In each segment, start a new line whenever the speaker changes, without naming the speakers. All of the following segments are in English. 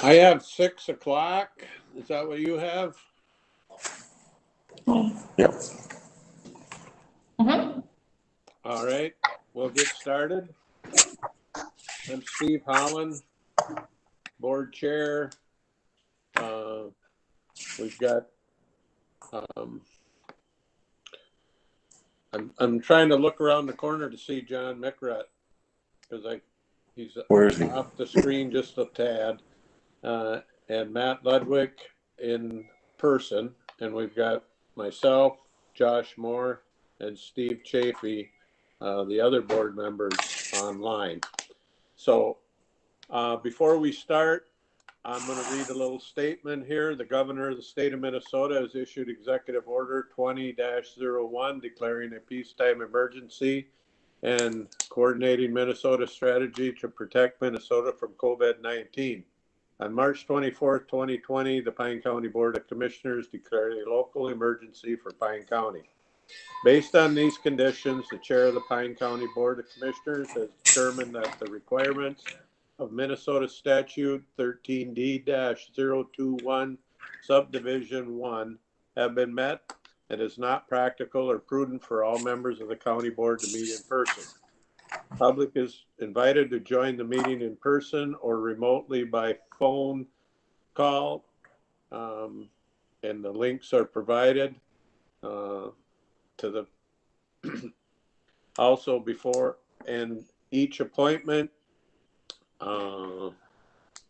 I have 6 o'clock. Is that what you have?
Yep.
Mm-hmm.
All right, we'll get started. I'm Steve Holland, board chair. We've got, I'm trying to look around the corner to see John Mickrat because he's
Where is he?
off the screen just a tad. And Matt Ludwig in person, and we've got myself, Josh Moore, and Steve Chafee, the other board members online. So before we start, I'm going to read a little statement here. The governor of the state of Minnesota has issued Executive Order 20-01 declaring a peacetime emergency and coordinating Minnesota's strategy to protect Minnesota from COVID-19. On March 24th, 2020, the Pine County Board of Commissioners declared a local emergency for Pine County. Based on these conditions, the chair of the Pine County Board of Commissioners has determined that the requirements of Minnesota Statute 13D-021 Subdivision 1 have been met. It is not practical or prudent for all members of the county board to meet in person. Public is invited to join the meeting in person or remotely by phone call, and the links are provided to the also before and each appointment.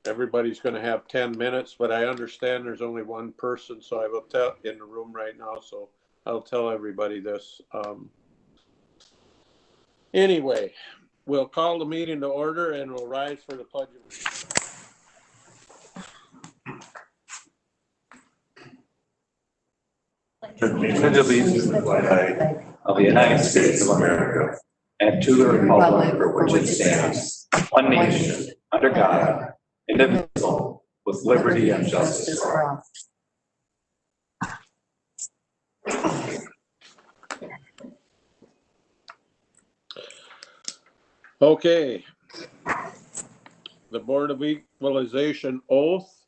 Everybody's going to have 10 minutes, but I understand there's only one person, so I will tell in the room right now, so I'll tell everybody this. Anyway, we'll call the meeting to order and we'll rise for the pledge of
Allegiance to the flag of the United States of America and to the republic for which it stands, one nation, under God, indivisible, with liberty and justice for all.
Okay. The Board of Equalization oath.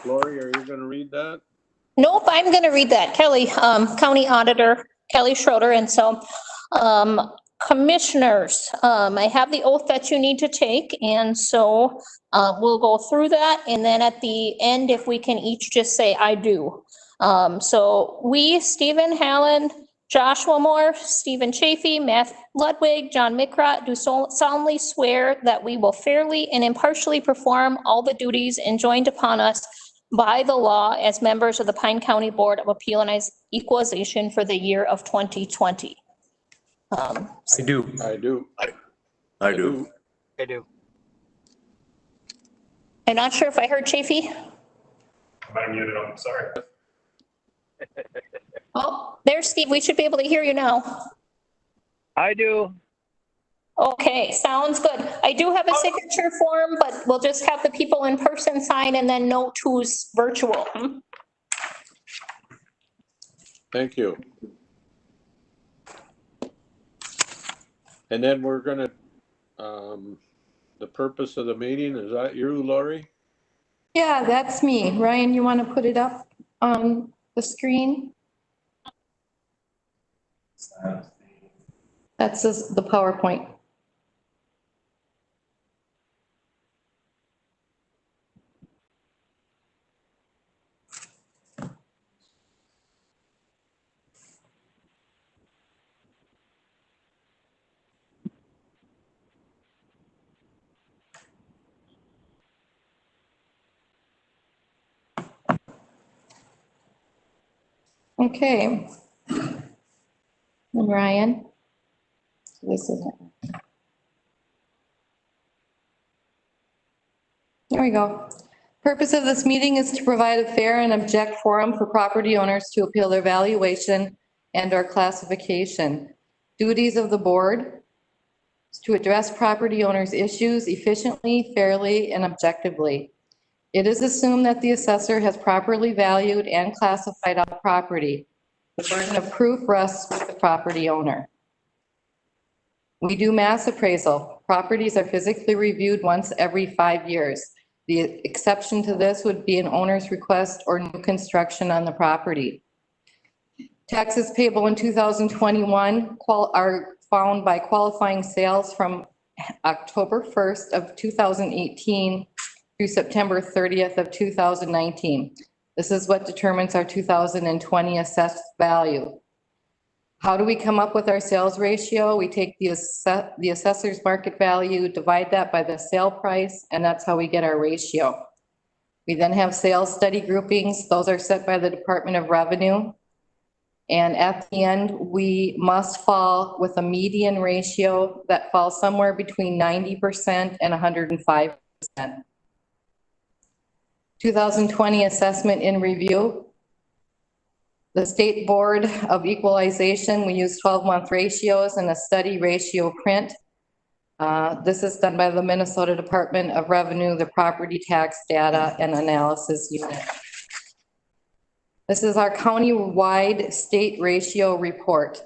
Lori, are you going to read that?
Nope, I'm going to read that. Kelly, County Auditor, Kelly Schroeder. And so, commissioners, I have the oath that you need to take. And so we'll go through that. And then at the end, if we can each just say, I do. So we, Stephen Halland, Joshua Moore, Stephen Chafee, Matt Ludwig, John Mickrat, do solemnly swear that we will fairly and impartially perform all the duties enjoined upon us by the law as members of the Pine County Board of Appeal and Equalization for the year of 2020.
I do.
I do.
I do.
I do.
I'm not sure if I heard Chafee.
Am I muted? I'm sorry.
Oh, there's Steve. We should be able to hear you now.
I do.
Okay, sounds good. I do have a signature form, but we'll just have the people in person sign and then note who's virtual.
Thank you. And then we're going to, the purpose of the meeting, is that you, Lori?
Yeah, that's me. Ryan, you want to put it up on the screen? That's the PowerPoint. Okay. And Ryan, this is it. There we go. Purpose of this meeting is to provide a fair and object forum for property owners to appeal their valuation and/or classification. Duties of the board is to address property owners' issues efficiently, fairly, and objectively. It is assumed that the assessor has properly valued and classified all property. The burden of proof rests with the property owner. We do mass appraisal. Properties are physically reviewed once every 5 years. The exception to this would be an owner's request or new construction on the property. Taxes payable in 2021 are found by qualifying sales from October 1st of 2018 through September 30th of 2019. This is what determines our 2020 assessed value. How do we come up with our sales ratio? We take the assessor's market value, divide that by the sale price, and that's how we get our ratio. We then have sales study groupings. Those are set by the Department of Revenue. And at the end, we must fall with a median ratio that falls somewhere between 90% and 105%. 2020 assessment in review. The State Board of Equalization, we use 12-month ratios and a study ratio print. This is done by the Minnesota Department of Revenue, the Property Tax Data and Analysis Unit. This is our county-wide state ratio report.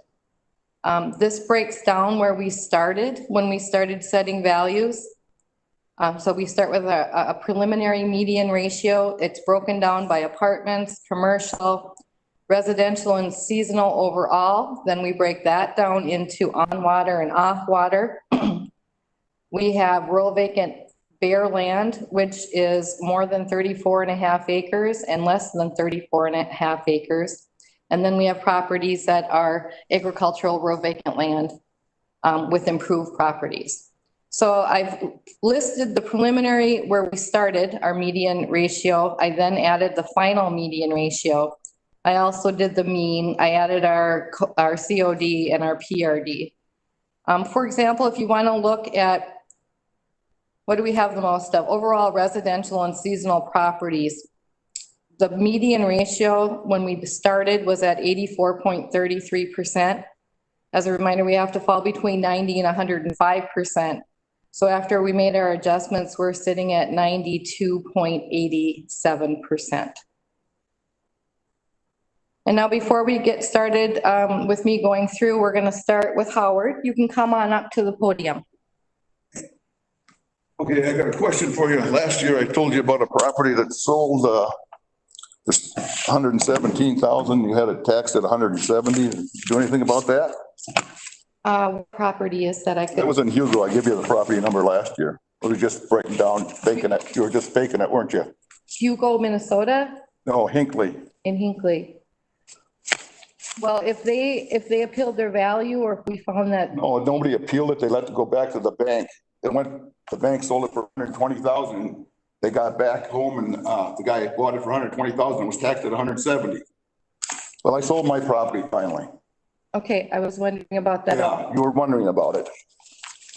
This breaks down where we started when we started setting values. So we start with a preliminary median ratio. It's broken down by apartments, commercial, residential, and seasonal overall. Then we break that down into on-water and off-water. We have rural vacant bare land, which is more than 34.5 acres and less than 34.5 acres. And then we have properties that are agricultural rural vacant land with improved properties. So I've listed the preliminary where we started our median ratio. I then added the final median ratio. I also did the mean. I added our COD and our PRD. For example, if you want to look at what do we have the most of? Overall residential and seasonal properties. The median ratio when we started was at 84.33%. As a reminder, we have to fall between 90 and 105%. So after we made our adjustments, we're sitting at 92.87%. And now before we get started with me going through, we're going to start with Howard. You can come on up to the podium.
Okay, I got a question for you. Last year, I told you about a property that sold this 117,000. You had it taxed at 170. Did you do anything about that?
What property is that?
That was in Hugo. I gave you the property number last year. It was just breaking down, faking it. You were just faking it, weren't you?
Hugo, Minnesota?
No, Hinckley.
In Hinckley. Well, if they appealed their value or if we found that.
No, nobody appealed it. They let it go back to the bank. The bank sold it for 120,000. They got back home and the guy bought it for 120,000 and was taxed at 170. Well, I sold my property finally.
Okay, I was wondering about that.
Yeah, you were wondering about it.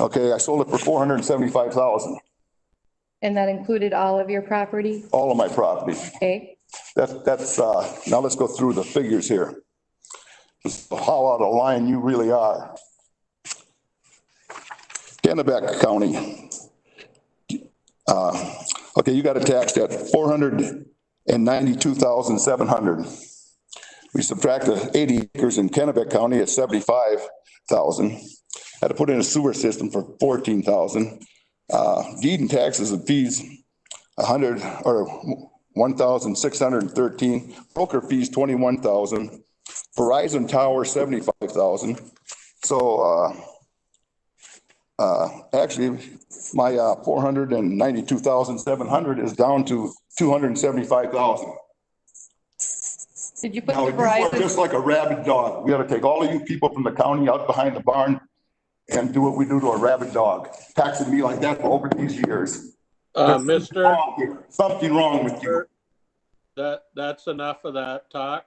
Okay, I sold it for 475,000.
And that included all of your property?
All of my property.
Okay.
That's now let's go through the figures here. This is how out of line you really are. Kennebec County. Okay, you got it taxed at 492,700. We subtract the 80 acres in Kennebec County at 75,000. Had to put in a sewer system for 14,000. Deed and taxes and fees, 1,613. Broker fees, 21,000. Verizon Tower, 75,000. So actually, my 492,700 is down to 275,000.
Did you put
Now,
the
you are
Verizon?
just like a rabid dog. We got to take all of you people from the county out behind the barn and do what we do to a rabid dog, taxing me like that for over these years.
Mister,
Something wrong with you.
that's enough of that talk.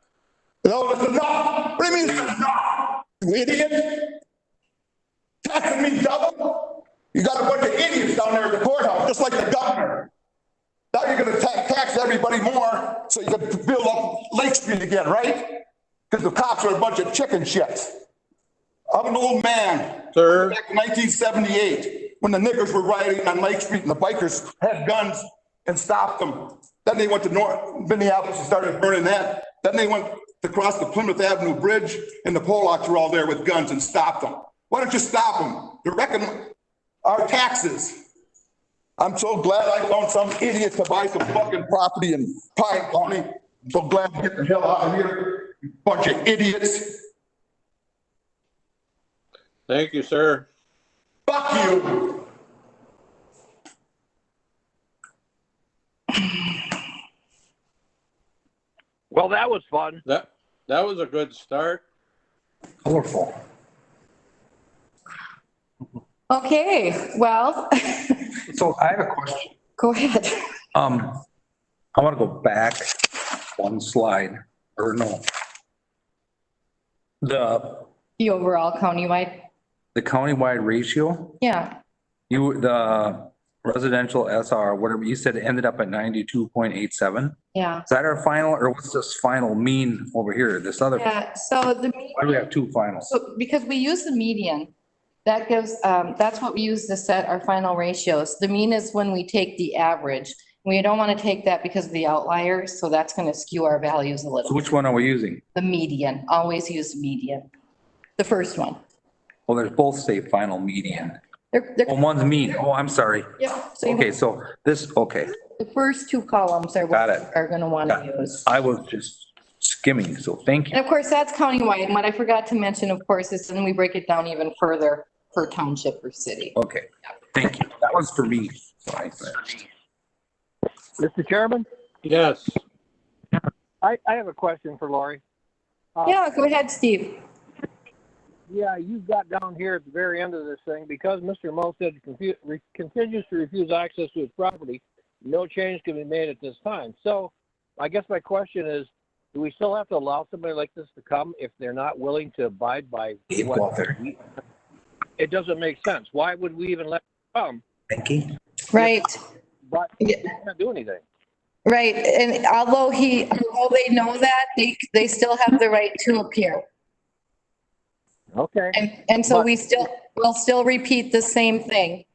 No, it's enough. What do you mean it's enough? You idiot. Taxing me double? You got a bunch of idiots down there at the courthouse, just like the governor. Now you're going to tax everybody more so you can build up Lake Street again, right? Because the cops are a bunch of chicken shits. I'm an old man.
Sir.
Back in 1978, when the niggers were rioting on Lake Street and the bikers had guns and stopped them. Then they went to Minneapolis and started burning that. Then they went to cross the Plymouth Avenue Bridge and the Polacks were all there with guns and stopped them. Why don't you stop them? They're wrecking our taxes. I'm so glad I found some idiot to buy some fucking property in Pine County. I'm so glad to get the hell out of here, you bunch of idiots.
Thank you, sir.
Fuck you.
Well, that was fun.
That was a good start.
Colorful.
Okay, well,
So I have a question.
go ahead.
I want to go back one slide, or no.
The overall countywide,
The countywide ratio,
yeah,
the residential SR, whatever, you said it ended up at 92.87.
yeah.
Is that our final, or what's this final mean over here? This other,
Yeah, so
why do we have two finals?
so because we use the median, that gives, that's what we use to set our final ratios. The mean is when we take the average. We don't want to take that because of the outliers, so that's going to skew our values a
So
little.
which one are we using?
The median, always use median. The first one.
Well, there's both say final median.
They're,
Oh, one's mean. Oh, I'm sorry.
yep. So
Okay, so this, okay,
the first two columns are
Got
what
it.
are going to want
Got
to use.
I was just skimming, so thank you.
And of course, that's countywide. And what I forgot to mention, of course, is then we break it down even further per township or city.
Okay, thank you. That was for me. Sorry.
Mr. Chairman,
Yes.
I have a question for Lori.
Yeah, go ahead, Steve.
Yeah, you've got down here at the very end of this thing, because Mr. Molstead continues to refuse access to his property, no change can be made at this time. So I guess my question is, do we still have to allow somebody like this to come if they're not willing to abide by what? It doesn't make sense. Why would we even let them come?
Thank you.
Right,
But
Yeah.
they can't do anything.
right. And although they know that, they still have the right to appear.
Okay.
And so
But-
we'll still repeat the same thing.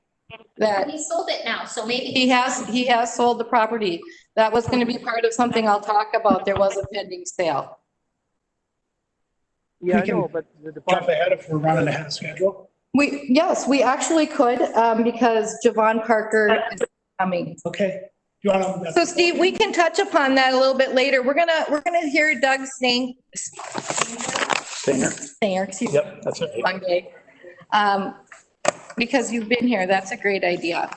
That
He sold it now, so maybe.
he has sold the property. That was going to be part of something I'll talk about. There was a pending sale.
Yeah, I
We can
know, but the
Jump
department,
ahead if we're running ahead of schedule.
Yes, we actually could, because Javon Parker is coming.
Okay. You want to?
So Steve, we can touch upon that a little bit later. We're gonna hear Doug Singer, excuse me.
Yep, that's it.
Long day. Because you've been here, that's a great idea.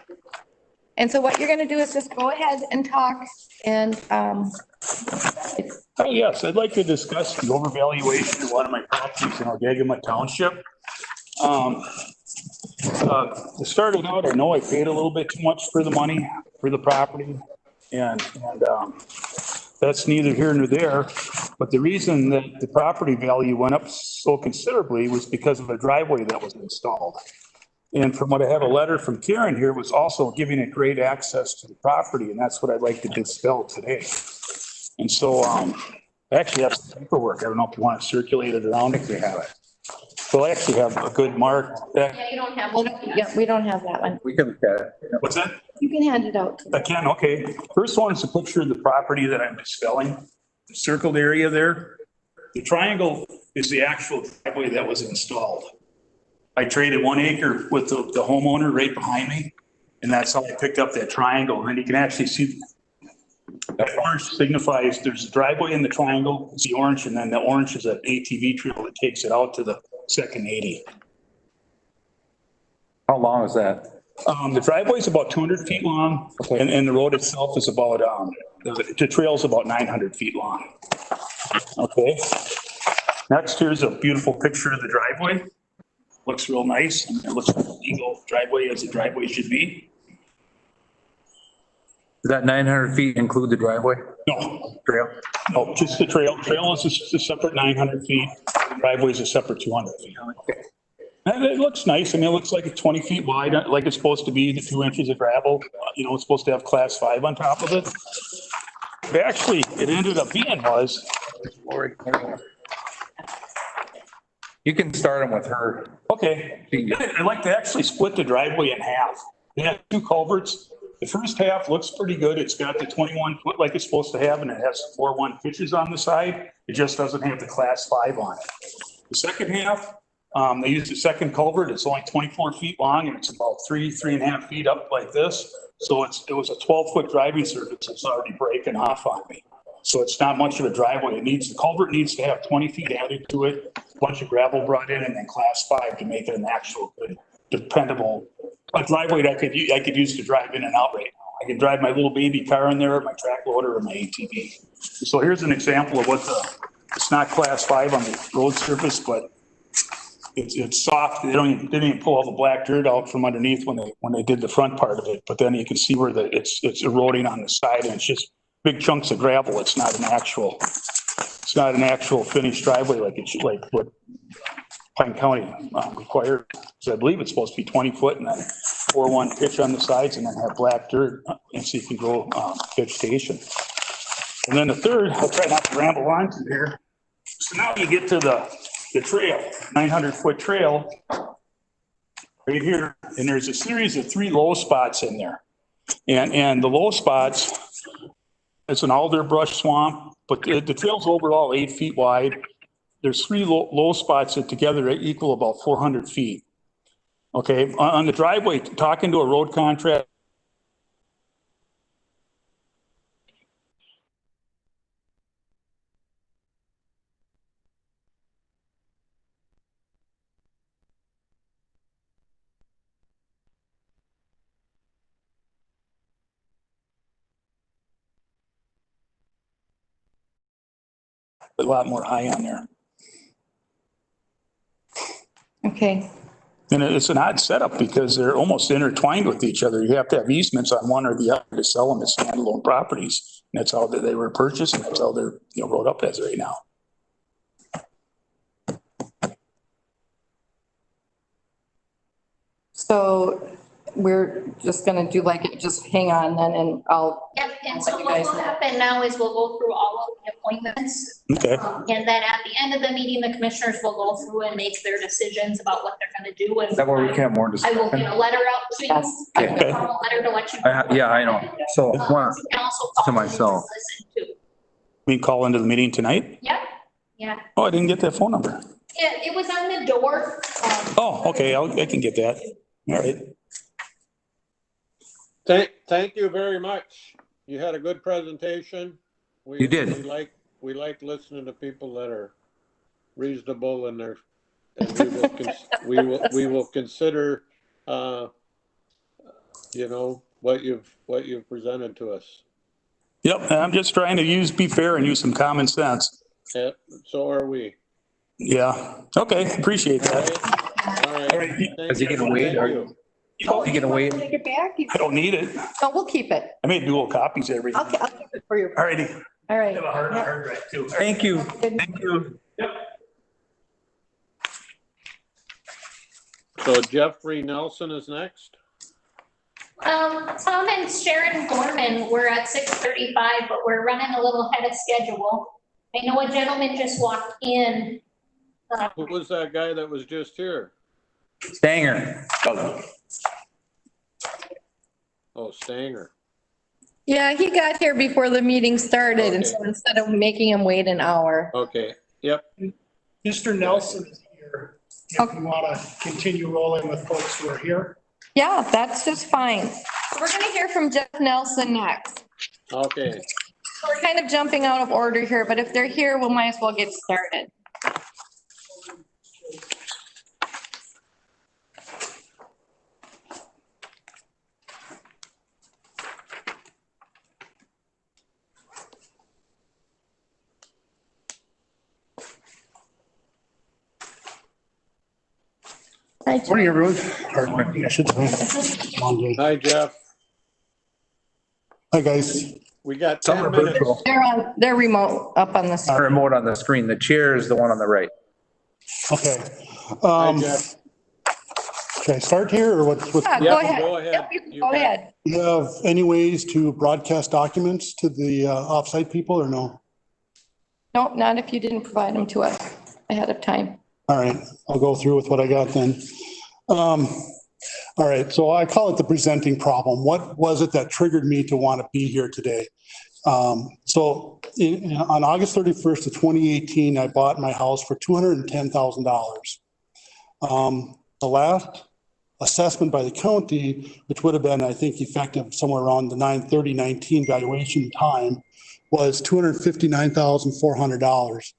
And so what you're gonna do is just go ahead and talk and,
Oh, yes, I'd like to discuss the overvaluation of one of my properties in POKEGAMA Township. To start it out, I know I paid a little bit too much for the money, for the property, and that's neither here nor there. But the reason that the property value went up so considerably was because of a driveway that was installed. And from what I have a letter from Karen here, was also giving it great access to the property, and that's what I'd like to dispel today. And so, I actually have some paperwork. I don't know if you want to circulate it around if you have it. So I actually have a good mark.
Yeah, you don't have one.
yeah, we don't have that one.
We can look at it.
What's that?
You can hand it out.
I can, okay. First one is a picture of the property that I'm dispelling, the circled area there. The triangle is the actual driveway that was installed. I traded 1 acre with the homeowner right behind me, and that's how I picked up that triangle. And then you can actually see that orange signifies there's a driveway in the triangle, it's the orange, and then the orange is an ATV trail that takes it out to the second 80.
How long is that?
The driveway is about 200 feet long, and the road itself is about, the trail's about 900 feet long. Okay. Next, here's a beautiful picture of the driveway. Looks real nice. It looks like a legal driveway as a driveway should be.
Does that 900 feet include the driveway?
No,
Trail?
no, just the trail. Trail is a separate 900 feet. Driveway is a separate 200 feet. And it looks nice. I mean, it looks like it's 20 feet wide, like it's supposed to be, the 2 inches of gravel. You know, it's supposed to have class 5 on top of it. But actually, it ended up being was,
You can start them with her.
okay, I'd like to actually split the driveway in half. They have 2 culverts. The first half looks pretty good. It's got the 21 foot like it's supposed to have, and it has 4-1 pitches on the side. It just doesn't have the class 5 on it. The second half They used a second culvert. It's only 24 feet long and it's about 3.5 feet up like this. So it was a 12-foot driving surface. It's already breaking off on me. So it's not much of a driveway. The culvert needs to have 20 feet added to it, a bunch of gravel brought in, and then class 5 to make it an actual good, dependable, a driveway that I could use to drive in and out right now. I can drive my little baby car in there, my track loader, or my ATV. So here's an example of what it's not class 5 on the road surface, but it's soft. They didn't even pull all the black dirt out from underneath when they did the front part of it. But then you can see where it's eroding on the side, and it's just big chunks of gravel. It's not an actual finished driveway like what Pine County required. So I believe it's supposed to be 20 foot and then 4-1 pitch on the sides and then have black dirt, and so you can grow vegetation. And then the third, I'll try not to ramble on to here. So now you get to the trail, 900-foot trail right here. And there's a series of 3 low spots in there. And the low spots, it's an alder brush swamp, but the trail's overall 8 feet wide. There's 3 low spots that together equal about 400 feet. Okay, on the driveway, talking to a road contractor, a lot more high on there.
Okay.
And it's an odd setup because they're almost intertwined with each other. You have to have easements on one or the other to sell them as standalone properties. And that's how they were purchased, and that's how they're wrote up as right now.
So we're just gonna do just hang on then and I'll.
Yep, and so what will happen now is we'll go through all of the appointments.
Okay.
And then at the end of the meeting, the commissioners will go through and make their decisions about what they're gonna do. And
Is that where we can have more
I
discussion?
will get a letter out to you.
Yes.
Okay.
A formal letter to let you.
Yeah, I know. So,
You can also call
to
me and
myself.
listen too.
We call into the meeting tonight?
Yep, yeah.
Oh, I didn't get that phone number.
It was on the door.
Oh, okay, I can get that. All right.
Thank you very much. You had a good presentation.
You did.
We like listening to people that are reasonable and we will consider, what you've presented to us.
Yep, and I'm just trying to be fair and use some common sense.
Yeah, so are we.
Yeah, okay, appreciate that.
All right.
All right.
Is he gonna wait?
Thank you.
Is he gonna wait?
Take it back?
I don't need it.
No, we'll keep it.
I made dual copies of everything.
I'll keep it for you.
All righty.
All right.
Have a hard drive too.
Thank you. Thank you.
So Jeffrey Nelson is next.
Tom and Sharon Gorman were at 6:35, but we're running a little ahead of schedule. I know a gentleman just walked in.
Who was that guy that was just here?
Stanger.
Oh, Stanger.
Yeah, he got here before the meeting started, and so instead of making him wait an hour.
Okay, yep.
Mr. Nelson is here. If you want to continue rolling with folks who are here.
Yeah, that's just fine. We're gonna hear from Jeff Nelson next.
Okay.
We're kind of jumping out of order here, but if they're here, we might as well get started.
Morning, everyone. I should say. Long day.
Hi, Jeff.
Hi, guys.
We got
Some
10
are
minutes.
virtual.
They're remote up on the.
Our remote on the screen. The chair is the one on the right.
Okay.
Hi, Jeff.
Should I start here or what's?
Yeah,
Yeah,
go ahead.
go ahead.
Yep, you can
You
go
bet.
ahead.
You have any ways to broadcast documents to the offsite people or no?
Nope, not if you didn't provide them to us ahead of time.
All right, I'll go through with what I got then. All right, so I call it the presenting problem. What was it that triggered me to want to be here today? On August 31st of 2018, I bought my house for $210,000. The last assessment by the county, which would have been, I think, effective somewhere around the 9/30/19 valuation time, was $259,400.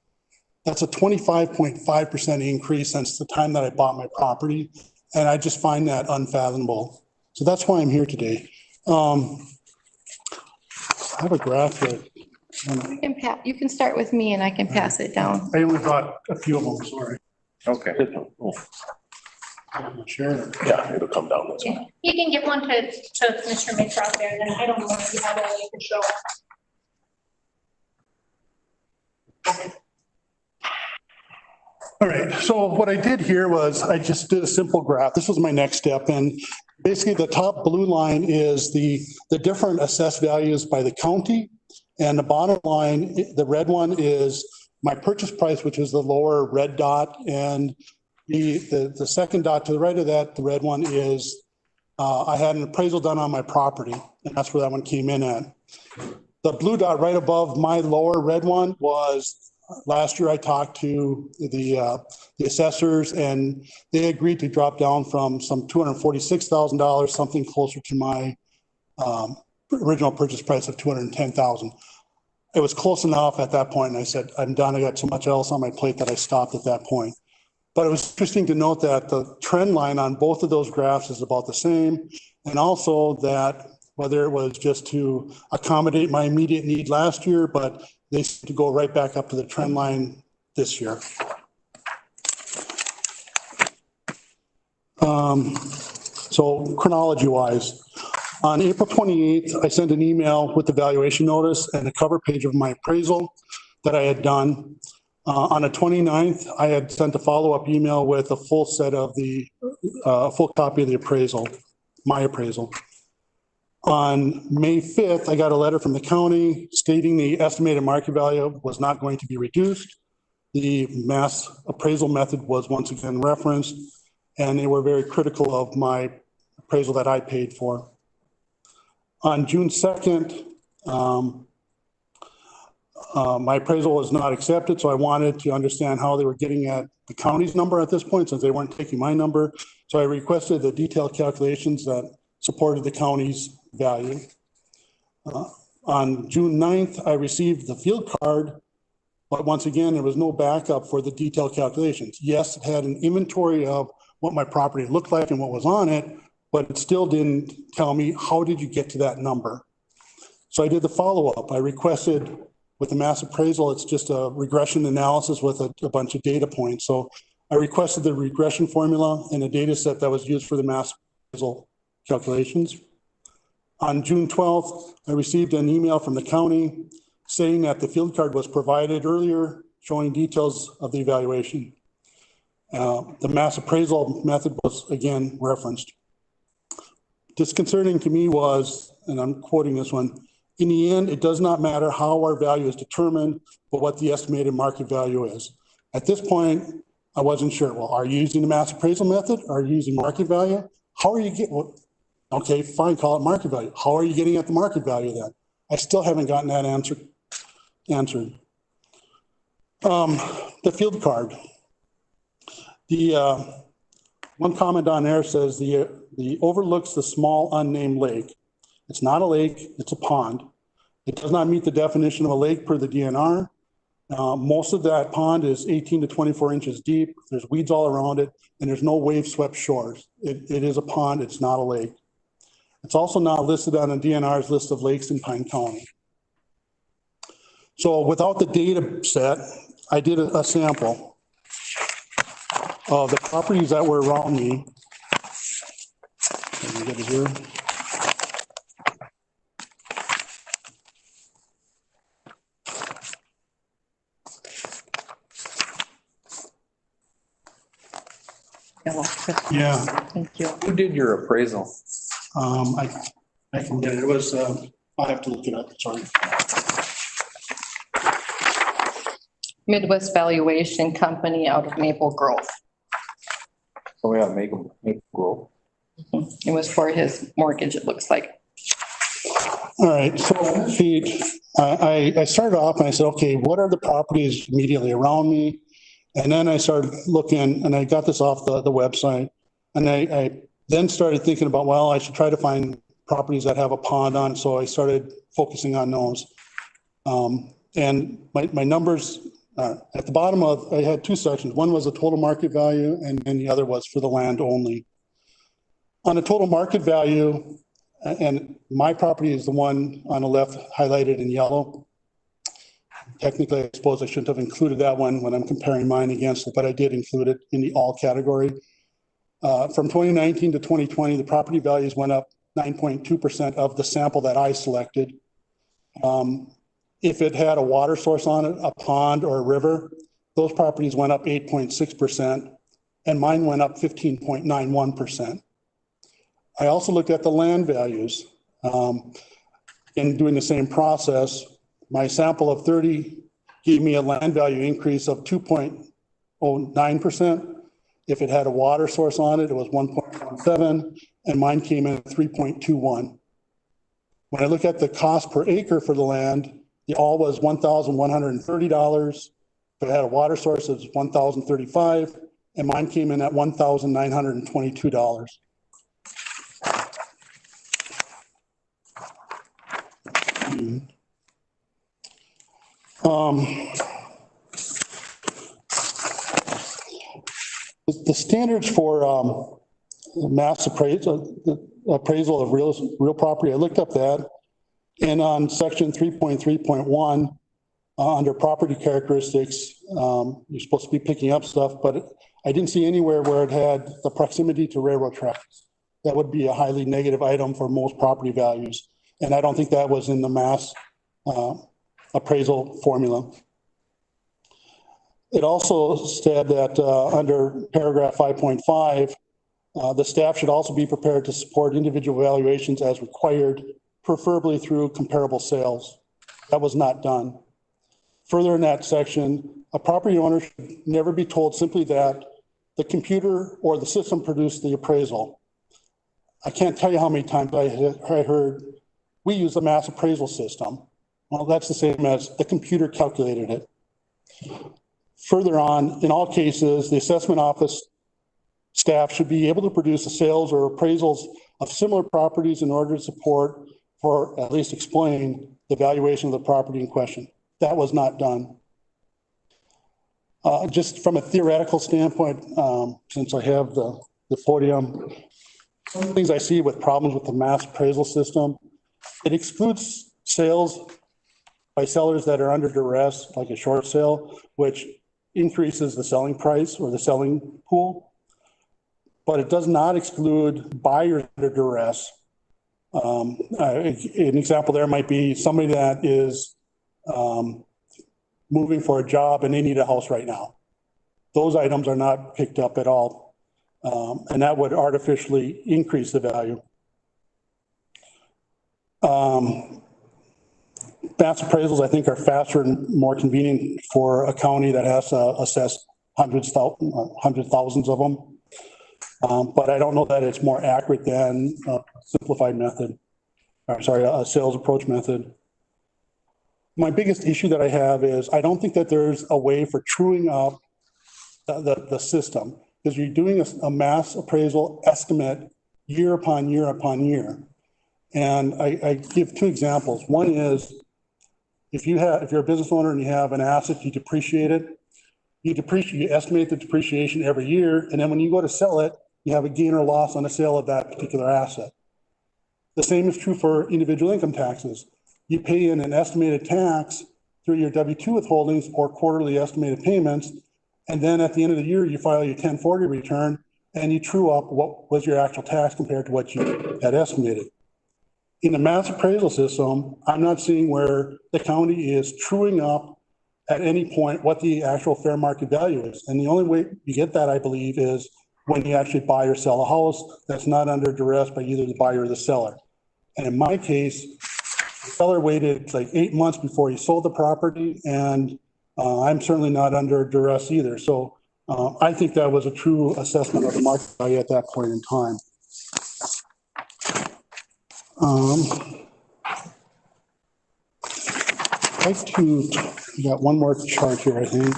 That's a 25.5% increase since the time that I bought my property. And I just find that unfathomable. So that's why I'm here today. I have a graph here.
You can start with me and I can pass it down.
I only brought a few of them, sorry.
Okay.
Sure.
Yeah, it'll come down this way.
You can give one to Mr. Mitchell out there, and then I don't know if you have all you can show.
All right, so what I did here was I just did a simple graph. This was my next step. And basically the top blue line is the different assessed values by the county. And the bottom line, the red one, is my purchase price, which is the lower red dot. And the second dot to the right of that, the red one, is I had an appraisal done on my property, and that's where that one came in at. The blue dot right above my lower red one was last year I talked to the assessors, and they agreed to drop down from some $246,000, something closer to my original purchase price of $210,000. It was close enough at that point, and I said, I'm done. I got so much else on my plate that I stopped at that point. But it was interesting to note that the trend line on both of those graphs is about the same, and also that whether it was just to accommodate my immediate need last year, but they seem to go right back up to the trend line this year. So chronology-wise, on April 28th, I sent an email with the valuation notice and the cover page of my appraisal that I had done. On the 29th, I had sent a follow-up email with a full set of the full copy of the appraisal, my appraisal. On May 5th, I got a letter from the county stating the estimated market value was not going to be reduced. The mass appraisal method was once again referenced, and they were very critical of my appraisal that I paid for. On June 2nd, my appraisal was not accepted, so I wanted to understand how they were getting at the county's number at this point, since they weren't taking my number. So I requested the detailed calculations that supported the county's value. On June 9th, I received the field card, but once again, there was no backup for the detailed calculations. Yes, it had an inventory of what my property looked like and what was on it, but it still didn't tell me, how did you get to that number? So I did the follow-up. I requested, with the mass appraisal, it's just a regression analysis with a bunch of data points. So I requested the regression formula and a data set that was used for the mass appraisal calculations. On June 12th, I received an email from the county saying that the field card was provided earlier, showing details of the evaluation. The mass appraisal method was again referenced. Disconcerting to me was, and I'm quoting this one, in the end, it does not matter how our value is determined, but what the estimated market value is. At this point, I wasn't sure. Well, are you using the mass appraisal method? Are you using market value? How are you getting, well, okay, fine, call it market value. How are you getting at the market value then? I still haven't gotten that answered. The field card. The one comment on there says the overlooks the small unnamed lake. It's not a lake, it's a pond. It does not meet the definition of a lake per the DNR. Most of that pond is 18 to 24 inches deep. There's weeds all around it, and there's no wave swept shores. It is a pond, it's not a lake. It's also not listed on the DNR's list of lakes in Pine County. So without the data set, I did a sample of the properties that were around me. Let me get it here. Yeah.
Thank you.
Who did your appraisal?
I can get it. It was, I'll have to look it up, sorry.
Midwest Valuation Company out of Maple Grove.
So we have Maple Grove.
It was for his mortgage, it looks like.
All right, so I started off and I said, okay, what are the properties immediately around me? And then I started looking, and I got this off the website, and I then started thinking about, well, I should try to find properties that have a pond on, so I started focusing on those. And my numbers at the bottom of, I had two sections. One was the total market value, and the other was for the land only. On the total market value, and my property is the one on the left highlighted in yellow. Technically, I suppose I shouldn't have included that one when I'm comparing mine against it, but I did include it in the all category. From 2019 to 2020, the property values went up 9.2% of the sample that I selected. If it had a water source on it, a pond or a river, those properties went up 8.6%, and mine went up 15.91%. I also looked at the land values. In doing the same process, my sample of 30 gave me a land value increase of 2.09%. If it had a water source on it, it was 1.17, and mine came in at 3.21. When I look at the cost per acre for the land, the all was $1,130. If it had a water source, it was $1,035, and mine came in at $1,922. The standards for mass appraisal of real property, I looked up that, and on section 3.3.1 under property characteristics, you're supposed to be picking up stuff, but I didn't see anywhere where it had the proximity to railroad tracks. That would be a highly negative item for most property values, and I don't think that was in the mass appraisal formula. It also said that under paragraph 5.5, the staff should also be prepared to support individual valuations as required, preferably through comparable sales. That was not done. Further in that section, a property owner should never be told simply that the computer or the system produced the appraisal. I can't tell you how many times I heard, we use the mass appraisal system. Well, that's the same as the computer calculated it. Further on, in all cases, the assessment office staff should be able to produce the sales or appraisals of similar properties in order to support or at least explain the valuation of the property in question. That was not done. Just from a theoretical standpoint, since I have the podium, some of the things I see with problems with the mass appraisal system, it excludes sales by sellers that are under duress, like a short sale, which increases the selling price or the selling pool, but it does not exclude buyers under duress. An example there might be somebody that is moving for a job and they need a house right now. Those items are not picked up at all, and that would artificially increase the value. Mass appraisals, I think, are faster and more convenient for a county that has to assess hundreds thousands of them. But I don't know that it's more accurate than a simplified method, or sorry, a sales approach method. My biggest issue that I have is I don't think that there's a way for truing up the system, because you're doing a mass appraisal estimate year upon year upon year. And I give two examples. One is if you're a business owner and you have an asset, you depreciate it. You estimate the depreciation every year, and then when you go to sell it, you have a gain or loss on the sale of that particular asset. The same is true for individual income taxes. You pay in an estimated tax through your W-2 withholdings or quarterly estimated payments, and then at the end of the year, you file your 1040 return and you true up what was your actual tax compared to what you had estimated. In the mass appraisal system, I'm not seeing where the county is truing up at any point what the actual fair market value is. And the only way you get that, I believe, is when you actually buy or sell a house that's not under duress by either the buyer or the seller. And in my case, the seller waited like 8 months before he sold the property, and I'm certainly not under duress either. So I think that was a true assessment of the market value at that point in time. I'd like to, got one more chart here, I think.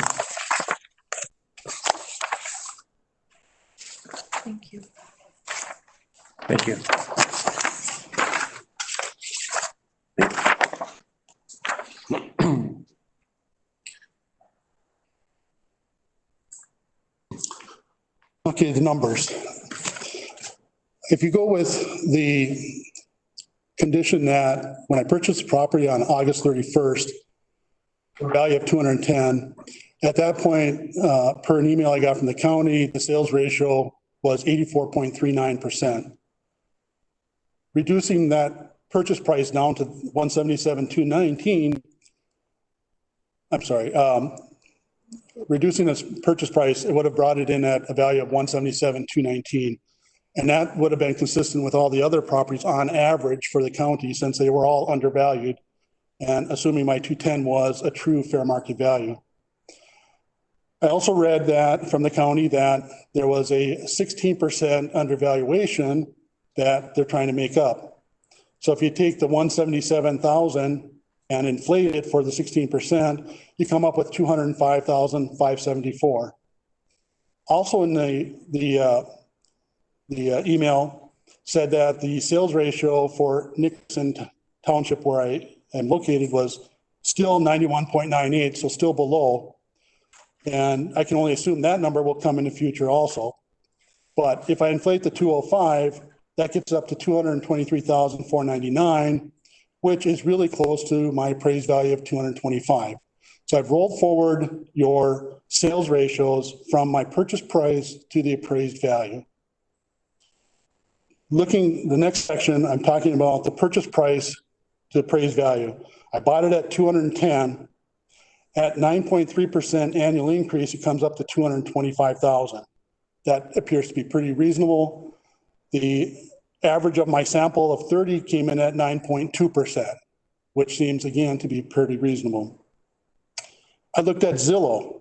Thank you.
Thank you.
Okay, the numbers. If you go with the condition that when I purchased the property on August 31st, for a value of 210, at that point, per an email I got from the county, the sales ratio was 84.39%. Reducing that purchase price down to 177,219, I'm sorry, reducing this purchase price, it would have brought it in at a value of 177,219. And that would have been consistent with all the other properties on average for the county, since they were all undervalued. And assuming my 210 was a true fair market value. I also read that from the county that there was a 16% undervaluation that they're trying to make up. So if you take the 177,000 and inflate it for the 16%, you come up with 205,574. Also in the email said that the sales ratio for Nixon Township, where I am located, was still 91.98, so still below. And I can only assume that number will come in the future also. But if I inflate the 205, that gets up to 223,499, which is really close to my appraised value of 225. So I've rolled forward your sales ratios from my purchase price to the appraised value. Looking the next section, I'm talking about the purchase price to appraised value. I bought it at 210. At 9.3% annual increase, it comes up to 225,000. That appears to be pretty reasonable. The average of my sample of 30 came in at 9.2%, which seems again to be pretty reasonable. I looked at Zillow.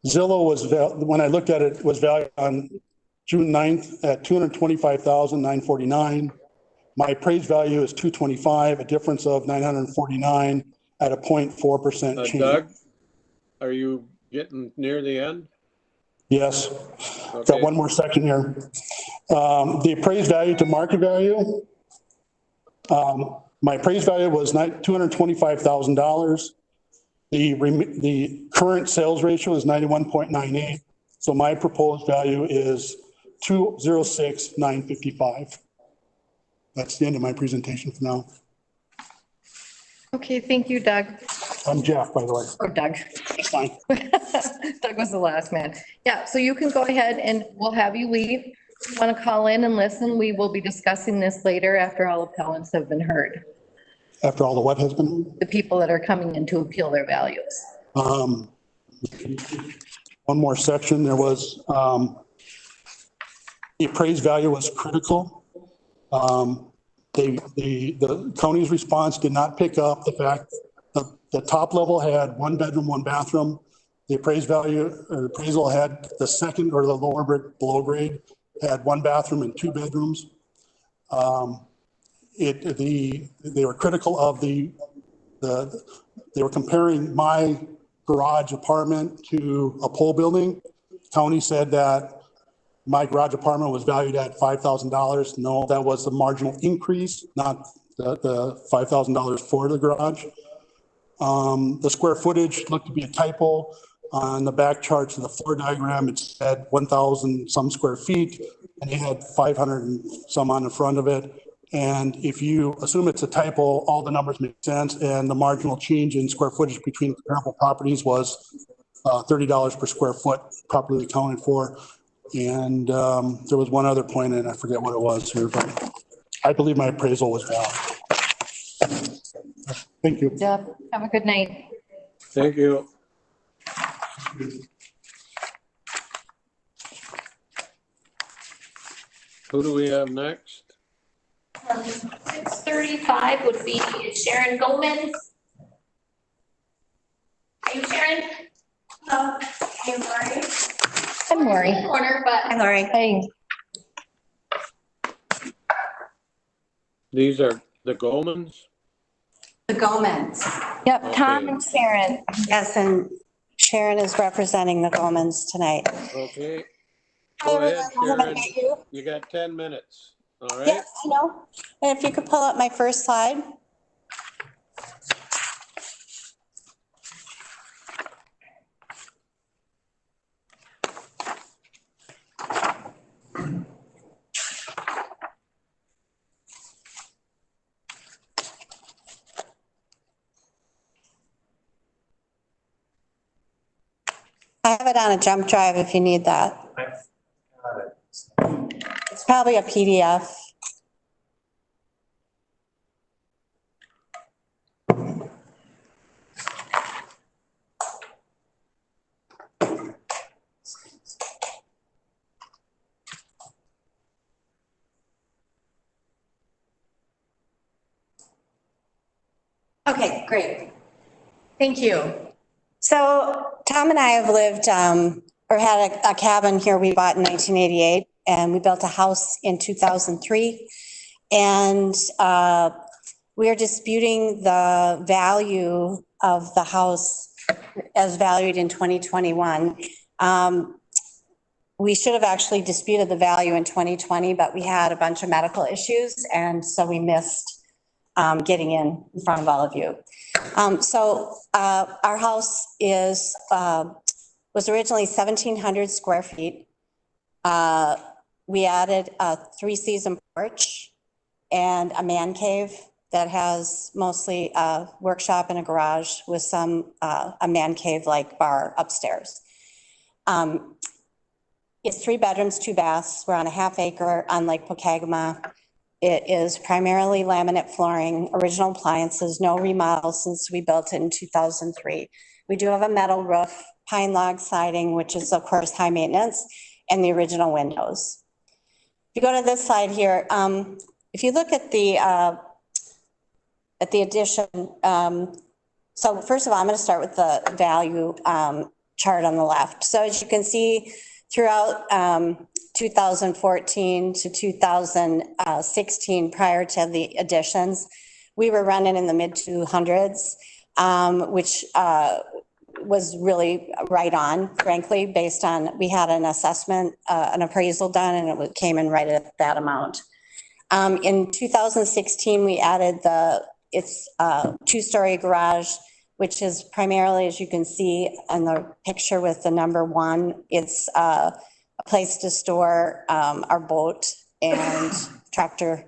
Zillow was, when I looked at it, was valued on June 9th at 225,949. My appraised value is 225, a difference of 949 at a 0.4% change.
Doug, are you getting near the end?
Yes.
Okay.
Got one more section here. The appraised value to market value. My appraised value was $225,000. The current sales ratio is 91.98. So my proposed value is 206,955. That's the end of my presentation for now.
Okay, thank you, Doug.
I'm Jeff, by the way.
Or Doug.
That's fine.
Doug was the last man. Yeah, so you can go ahead and we'll have you leave. If you want to call in and listen, we will be discussing this later after all appellants have been heard.
After all the what has been heard?
The people that are coming in to appeal their values.
One more section. There was, the appraised value was critical. The county's response did not pick up the fact that the top level had 1 bedroom, 1 bathroom. The appraised value or appraisal had the second or the lower below grade had 1 bathroom and 2 bedrooms. They were critical of they were comparing my garage apartment to a pole building. County said that my garage apartment was valued at $5,000. No, that was the marginal increase, not the $5,000 for the garage. The square footage looked to be a typo. On the back charts of the floor diagram, it said 1,000 some square feet, and it had 500 and some on the front of it. And if you assume it's a typo, all the numbers make sense, and the marginal change in square footage between comparable properties was $30 per square foot, properly accounted for. And there was one other point, and I forget what it was here, but I believe my appraisal was valid. Thank you.
Jeff, have a good night.
Thank you. Who do we have next?
635 would be Sharon Gomez. Are you Sharon? Hello. I'm Lori.
I'm Lori.
Corner, but
I'm Lori. Hey.
These are the Goldmans?
The Gomans.
Yep, Tom
Okay.
and Sharon.
Yes, and Sharon is representing the Gomans tonight.
Okay. Go ahead,
everyone. I'm gonna
Sharon.
get you.
You got 10 minutes. All right?
Yes, I know. And if you could pull up my first slide. I have it on a jump drive if you need that. It's probably a PDF. Okay, great. Thank you. So Tom and I have lived or had a cabin here we bought in 1988, and we built a house in 2003. And we are disputing the value of the house as valued in 2021. We should have actually disputed the value in 2020, but we had a bunch of medical issues, and so we missed getting in front of all of you. Our house was originally 1,700 square feet. We added a 3-season porch and a man cave that has mostly a workshop and a garage with a man cave-like bar upstairs. It's 3 bedrooms, 2 baths. We're on a half acre on Lake POKEGAMA. It is primarily laminate flooring, original appliances, no remodels since we built it in 2003. We do have a metal roof, pine log siding, which is of course high maintenance, and the original windows. If you go to this slide here, if you look at the addition, so first of all, I'm going to start with the value chart on the left. So as you can see, throughout 2014 to 2016, prior to the additions, we were running in the mid 200s, which was really right on, frankly, based on, we had an assessment, an appraisal done, and it came in right at that amount. In 2016, we added it's a 2-story garage, which is primarily, as you can see in the picture with the number 1, it's a place to store our boat and tractor.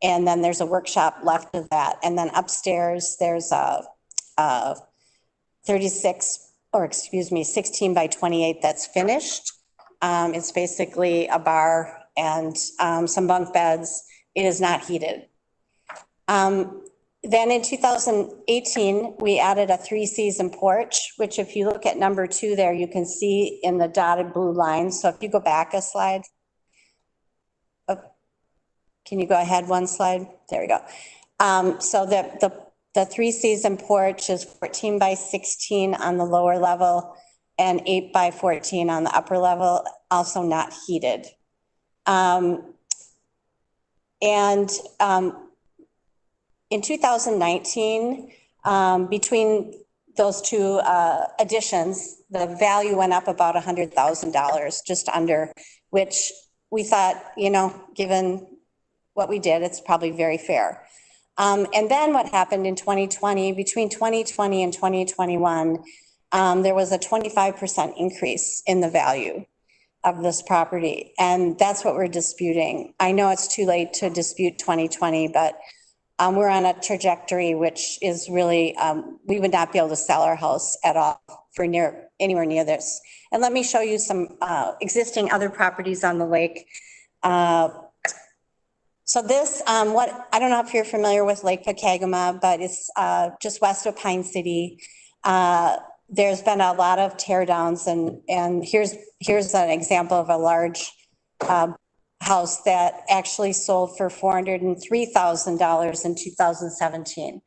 And then there's a workshop left of that. And then upstairs, there's a 16 by 28 that's finished. It's basically a bar and some bunk beds. It is not heated. Then in 2018, we added a 3-season porch, which if you look at number 2 there, you can see in the dotted blue line. So if you go back a slide. Oh, can you go ahead one slide? There we go. So the 3-season porch is 14 by 16 on the lower level and 8 by 14 on the upper level, also not heated. In 2019, between those 2 additions, the value went up about $100,000, just under, which we thought, given what we did, it's probably very fair. And then what happened in 2020, between 2020 and 2021, there was a 25% increase in the value of this property. And that's what we're disputing. I know it's too late to dispute 2020, but we're on a trajectory which is really, we would not be able to sell our house at all for anywhere near this. And let me show you some existing other properties on the lake. So this, I don't know if you're familiar with Lake POKEGAMA, but it's just west of Pine City. There's been a lot of tear downs, and here's an example of a large house that actually sold for $403,000 in 2017.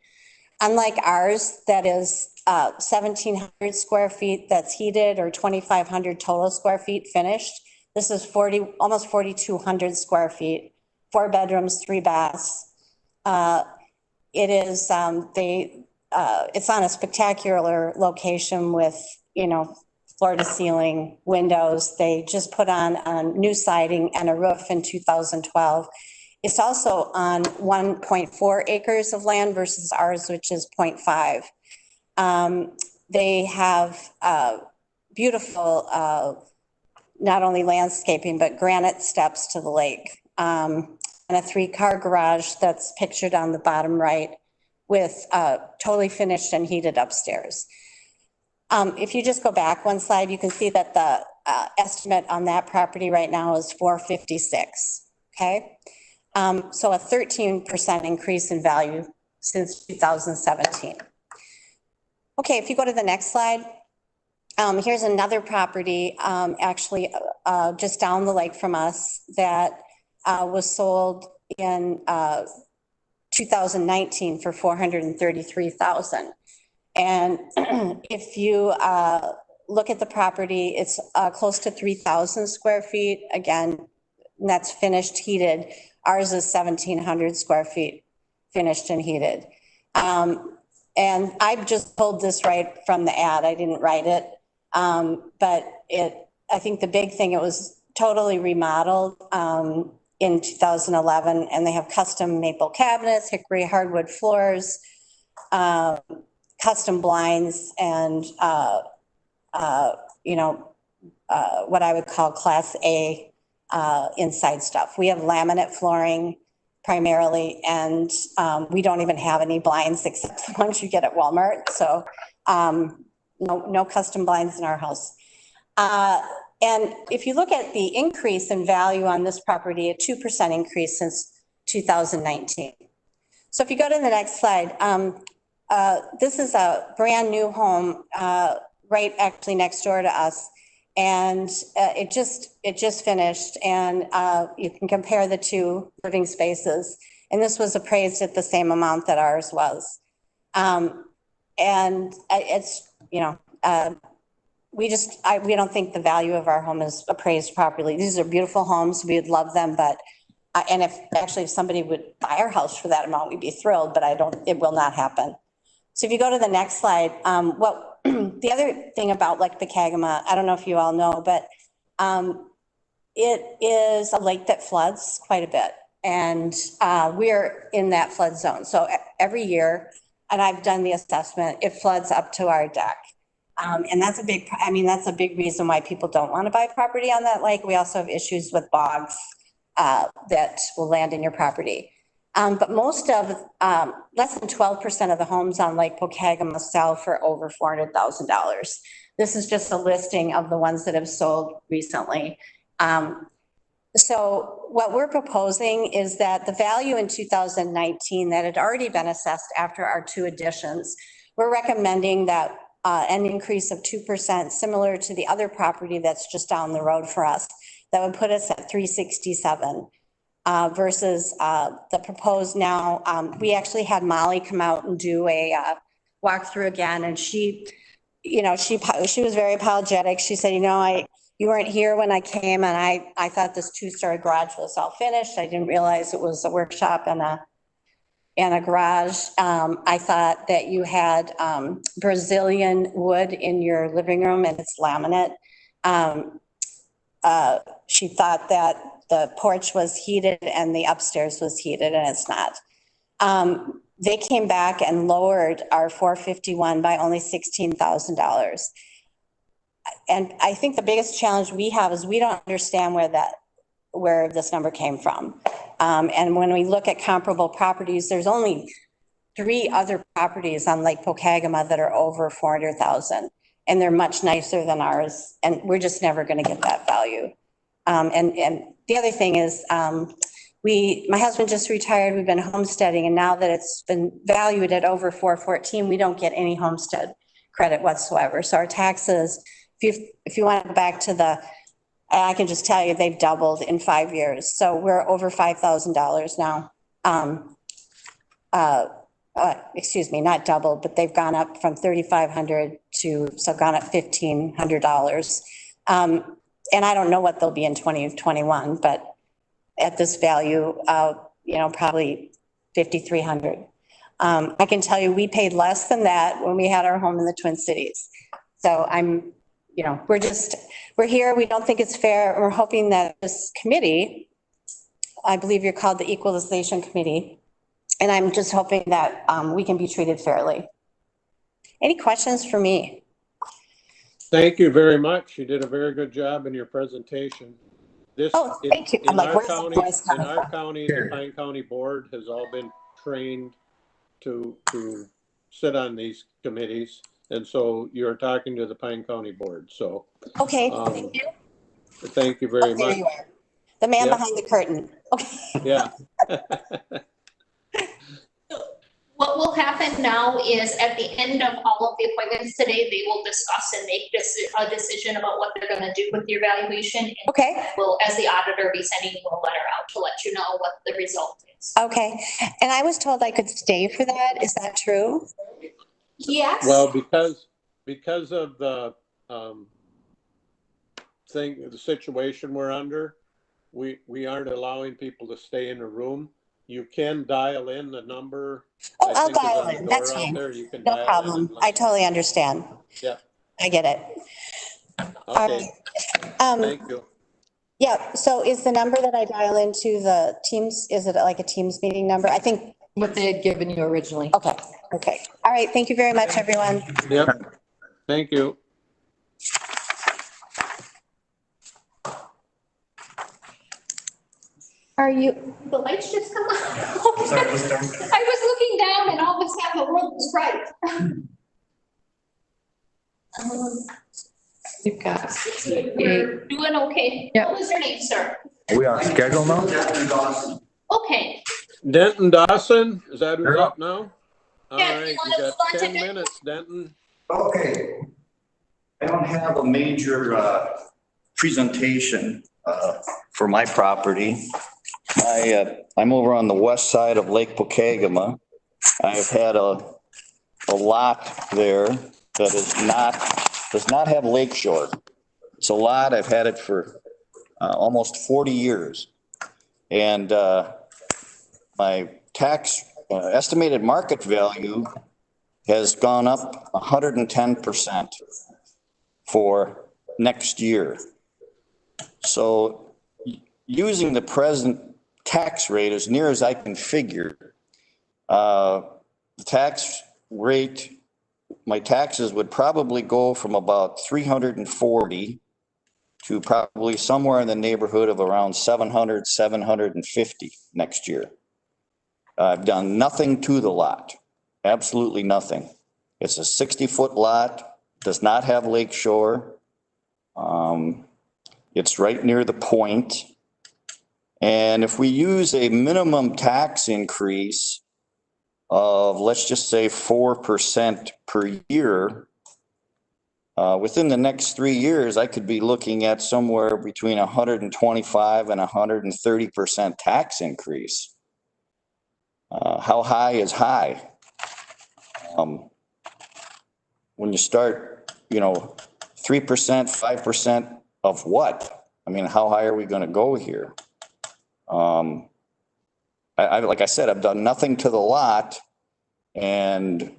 Unlike ours, that is 1,700 square feet that's heated, or 2,500 total square feet finished. This is almost 4,200 square feet, 4 bedrooms, 3 baths. It is it's on a spectacular location with floor to ceiling windows. They just put on new siding and a roof in 2012. It's also on 1.4 acres of land versus ours, which is 0.5. They have beautiful, not only landscaping, but granite steps to the lake. And a 3-car garage that's pictured on the bottom right with totally finished and heated upstairs. If you just go back one slide, you can see that the estimate on that property right now is $456, okay? So a 13% increase in value since 2017. Okay, if you go to the next slide, here's another property, actually just down the lake from us that was sold in 2019 for $433,000. And if you look at the property, it's close to 3,000 square feet. Again, that's finished, heated. Ours is 1,700 square feet, finished and heated. And I just pulled this right from the ad. I didn't write it. But I think the big thing, it was totally remodeled in 2011, and they have custom maple cabinets, hickory hardwood floors, custom blinds, and what I would call Class A inside stuff. We have laminate flooring primarily, and we don't even have any blinds except the ones you get at Walmart. So no custom blinds in our house. And if you look at the increase in value on this property, a 2% increase since 2019. So if you go to the next slide, this is a brand new home right actually next door to us. And it just finished, and you can compare the two living spaces. And this was appraised at the same amount that ours was. And it's, we don't think the value of our home is appraised properly. These are beautiful homes. We'd love them, but, and if somebody would buy our house for that amount, we'd be thrilled, but it will not happen. So if you go to the next slide, the other thing about Lake POKEGAMA, I don't know if you all know, but it is a lake that floods quite a bit. And we're in that flood zone. So every year, and I've done the assessment, it floods up to our deck. And that's a big reason why people don't want to buy property on that lake. We also have issues with bogs that will land in your property. But most of, less than 12% of the homes on Lake POKEGAMA sell for over $400,000. This is just a listing of the ones that have sold recently. So what we're proposing is that the value in 2019 that had already been assessed after our two additions, we're recommending that an increase of 2%, similar to the other property that's just down the road for us, that would put us at 367. Versus the proposed now. We actually had Molly come out and do a walkthrough again, and she was very apologetic. She said, you weren't here when I came, and I thought this 2-story garage was all finished. I didn't realize it was a workshop and a garage. I thought that you had Brazilian wood in your living room, and it's laminate. She thought that the porch was heated and the upstairs was heated, and it's not. They came back and lowered our 451 by only $16,000. And I think the biggest challenge we have is we don't understand where this number came from. And when we look at comparable properties, there's only 3 other properties on Lake POKEGAMA that are over $400,000, and they're much nicer than ours, and we're just never going to get that value. And the other thing is, my husband just retired. We've been homesteading, and now that it's been valued at over 414, we don't get any homestead credit whatsoever. So our taxes, if you want to go back to I can just tell you they've doubled in 5 years. So we're over $5,000 now. Excuse me, not doubled, but they've gone up from $3,500 gone up $1,500. And I don't know what they'll be in 2021, but at this value, probably $5,300. I can tell you we paid less than that when we had our home in the Twin Cities. So I'm you know, we're here. We don't think it's fair. We're hoping that this committee, I believe you're called the Equalization Committee, and I'm just hoping that we can be treated fairly. Any questions for me?
Thank you very much. You did a very good job in your presentation.
Oh, thank you.
In our county, the Pine County Board has all been trained to sit on these committees. And so you're talking to the Pine County Board. So.
Okay, thank you.
Thank you very much.
There you are. The man behind the curtain. Okay.
Yeah.
What will happen now is at the end of all of the appointments today, they will discuss and make a decision about what they're gonna do with the evaluation. And
okay.
We'll, as the auditor, be sending you a letter out to let you know what the result is.
Okay. And I was told I could stay for that. Is that true?
Yes.
Well, because of the the situation we're under, we aren't allowing people to stay in the room. You can dial in the number.
Oh, I'll dial in. That's fine.
You can
no problem. I totally understand.
Yeah.
I get it.
Okay. Thank you.
Yeah. So is the number that I dial into the Teams, is it like a Teams meeting number? I think.
What they had given you originally.
Okay. Okay. All right. Thank you very much, everyone.
Yep. Thank you.
Are you, the lights just come on? I was looking down and all of a sudden the world was bright.
You've got.
We're doing okay.
Yeah.
What was your name, sir?
Are we on schedule now?
Okay.
Denton Dawson, is that who's up now? All
Yeah,
right,
you
you
wanna
got
move on to
10
Denton?
minutes, Denton.
Okay. I don't have a major presentation for my property. I'm over on the west side of Lake POKEGAMA. I've had a lot there that does not have lake shore. It's a lot. I've had it for almost 40 years. And my tax estimated market value has gone up 110% for next year. So using the present tax rate as near as I can figure, the tax rate, my taxes would probably go from about 340 to probably somewhere in the neighborhood of around 700, 750 next year. I've done nothing to the lot, absolutely nothing. It's a 60-foot lot, does not have lake shore. It's right near the point. And if we use a minimum tax increase of, let's just say 4% per year, within the next 3 years, I could be looking at somewhere between 125 and 130% tax increase. How high is high? When you start, 3%, 5% of what? I mean, how high are we going to go here? Like I said, I've done nothing to the lot, and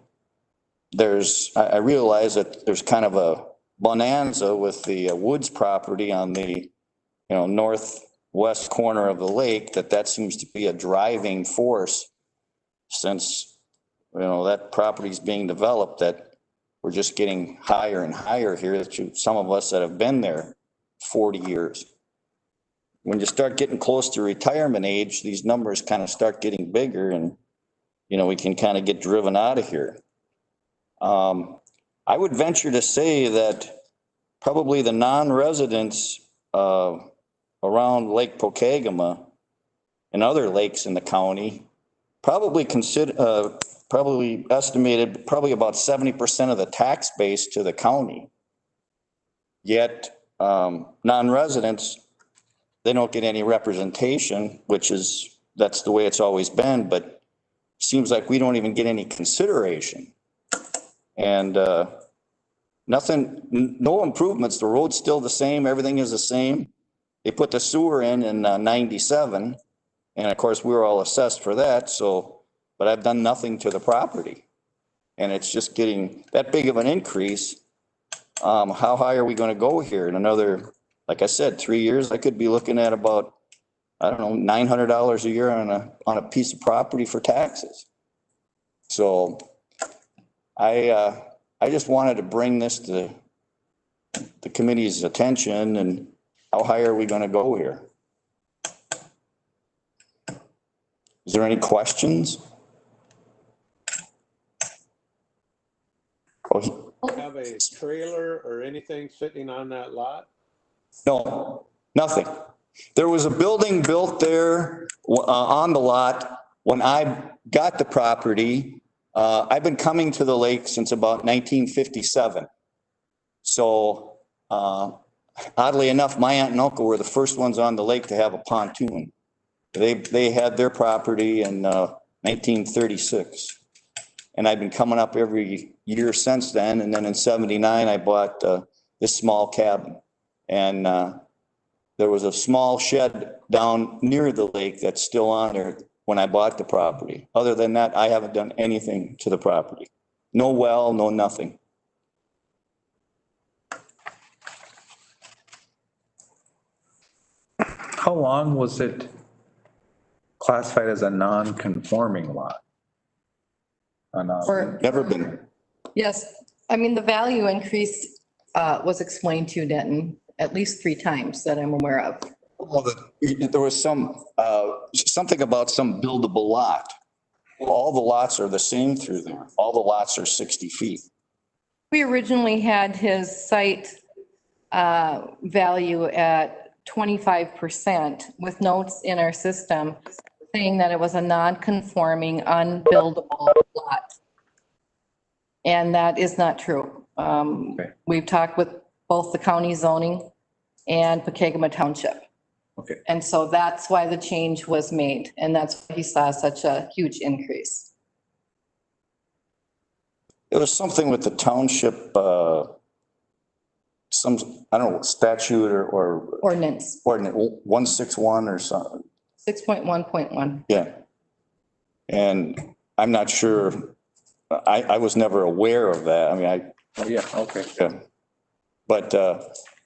I realize that there's kind of a bonanza with the Woods property on the, northwest corner of the lake, that seems to be a driving force since, that property is being developed, that we're just getting higher and higher here. Some of us that have been there 40 years. When you start getting close to retirement age, these numbers kind of start getting bigger, and, we can kind of get driven out of here. I would venture to say that probably the non-residents around Lake POKEGAMA and other lakes in the county probably estimated about 70% of the tax base to the county. Yet non-residents, they don't get any representation, that's the way it's always been, but it seems like we don't even get any consideration. And no improvements. The road's still the same. Everything is the same. They put the sewer in 97. And of course, we were all assessed for that. But I've done nothing to the property. And it's just getting that big of an increase. How high are we gonna go here? In another, like I said, 3 years, I could be looking at about, I don't know, $900 a year on a piece of property for taxes. So I just wanted to bring this to the committee's attention, and how high are we gonna go here? Is there any questions? Oh,
Have a trailer or anything sitting on that lot?
no, nothing. There was a building built there on the lot when I got the property. I've been coming to the lake since about 1957. So oddly enough, my aunt and uncle were the first ones on the lake to have a pontoon. They had their property in 1936. And I've been coming up every year since then. And then in 79, I bought this small cabin. And there was a small shed down near the lake that's still on there when I bought the property. Other than that, I haven't done anything to the property. No well, no nothing.
How long was it classified as a non-conforming lot?
Never been.
Yes, I mean, the value increase was explained to Denton at least 3 times that I'm aware of.
Well, there was something about some buildable lot. All the lots are the same through there. All the lots are 60 feet.
We originally had his site value at 25% with notes in our system saying that it was a non-conforming, unbuildable lot. And that is not true. We've talked with both the county zoning and POKEGAMA Township.
Okay.
And so that's why the change was made. And that's why he saw such a huge increase.
It was something with the township, some, I don't know, statute or
Ordinance
ordinance 161 or something.
6.1.1.
Yeah. And I'm not sure, I was never aware of that. I mean,
Yeah, okay.
yeah. But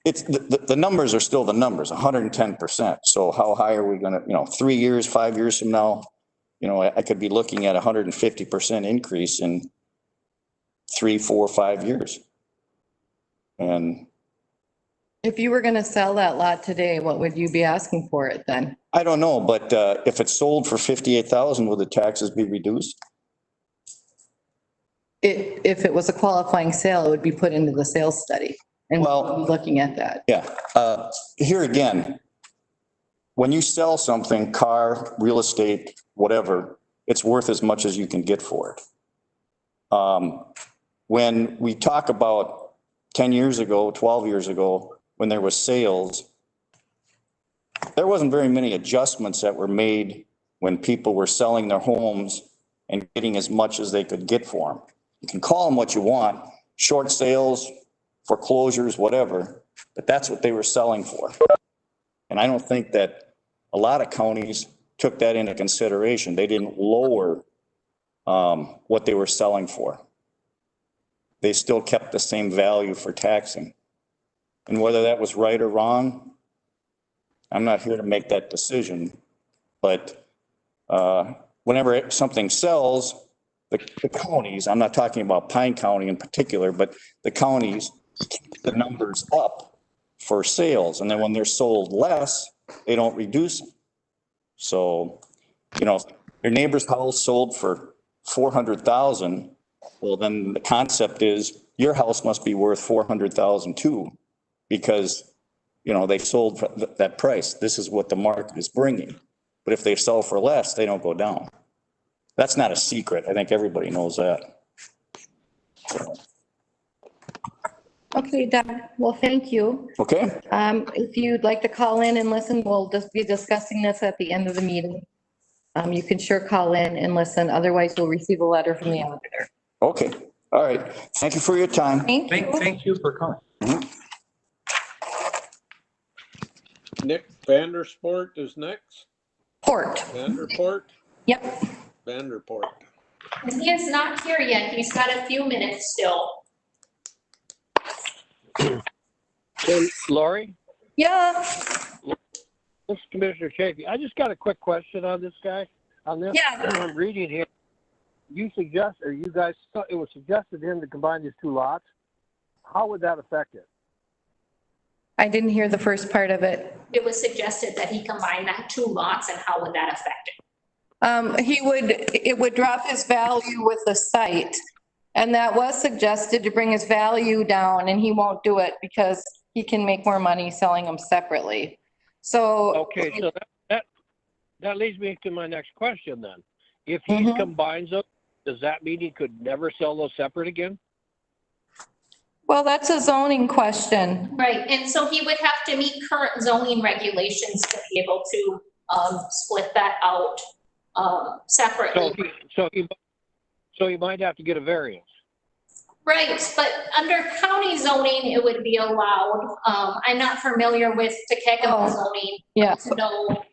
it's, the numbers are still the numbers, 110%. So how high are we gonna, 3 years, 5 years from now, I could be looking at 150% increase in 3, 4, 5 years. And
If you were going to sell that lot today, what would you be asking for it then?
I don't know, but if it's sold for 58,000, will the taxes be reduced?
If it was a qualifying sale, it would be put into the sales study. And we'll be looking at that.
Yeah. Here again, when you sell something, car, real estate, whatever, it's worth as much as you can get for it. When we talk about 10 years ago, 12 years ago, when there was sales, there wasn't very many adjustments that were made when people were selling their homes and getting as much as they could get for them. You can call them what you want, short sales, foreclosures, whatever, but that's what they were selling for. And I don't think that a lot of counties took that into consideration. They didn't lower what they were selling for. They still kept the same value for taxing. And whether that was right or wrong, I'm not here to make that decision. But whenever something sells, the counties, I'm not talking about Pine County in particular, but the counties keep the numbers up for sales. And then when they're sold less, they don't reduce them. So, your neighbor's house sold for 400,000. Well, then the concept is your house must be worth 400,000 too, because, they sold for that price. This is what the market is bringing. But if they sell for less, they don't go down. That's not a secret. I think everybody knows that.
Okay, Doug. Well, thank you.
Okay.
If you'd like to call in and listen, we'll just be discussing this at the end of the meeting. You can sure call in and listen. Otherwise, we'll receive a letter from the auditor.
Okay. All right. Thank you for your time.
Thank you.
Thank you for calling.
Nick Vandersport is next.
Port.
Vanderport?
Yep.
Vanderport.
He is not here yet. He's got a few minutes still.
So, Lori,
Yeah,
this is Commissioner Chafee. I just got a quick question on this guy. On this,
Yeah.
I'm reading here. You suggest, or you guys, it was suggested to him to combine these two lots. How would that affect it?
I didn't hear the first part of it.
It was suggested that he combine that two lots, and how would that affect it?
It would drop his value with the site. And that was suggested to bring his value down, and he won't do it because he can make more money selling them separately. So.
Okay, so that leads me to my next question then. If he combines them, does that mean he could never sell those separate again?
Well, that's a zoning question.
Right, and so he would have to meet current zoning regulations to be able to, split that out, separately.
So he might have to get a variance.
Right, but under county zoning, it would be allowed. I'm not familiar with POKEGAMA zoning.
Yeah.
To know,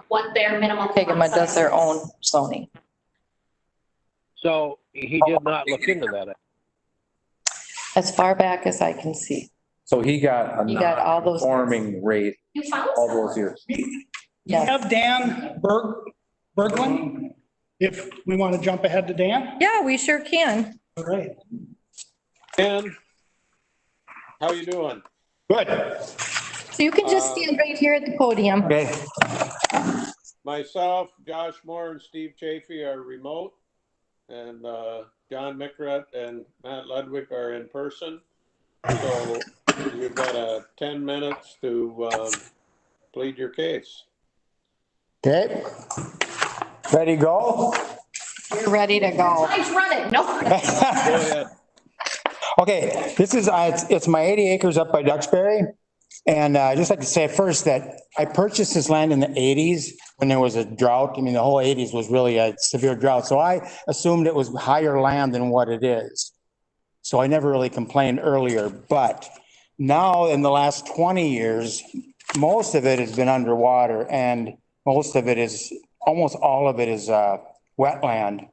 what their minimum.
POKEGAMA does their own zoning.
So he did not look into that.
As far back as I can see.
So he got a
all those.
non-conforming rate
You found
all those years.
Yes.
Have Dan Berglund, if we want to jump ahead to Dan.
Yeah, we sure can.
All right.
Dan, how you doing?
Good.
So you can just stand right here at the podium.
Okay.
Myself, Josh Moore, and Steve Chafee are remote, and John Mickret and Matt Ludwig are in person. So you've got 10 minutes to plead your case.
Okay. Ready, go?
You're ready to go.
Time's running, no.
Go ahead.
Okay, this is, it's my 80 acres up by Duxbury. And I'd just like to say first that I purchased this land in the 80s when there was a drought. I mean, the whole 80s was really a severe drought. So I assumed it was higher land than what it is. So I never really complained earlier. But now in the last 20 years, most of it has been underwater, and most of it is, almost all of it is wetland.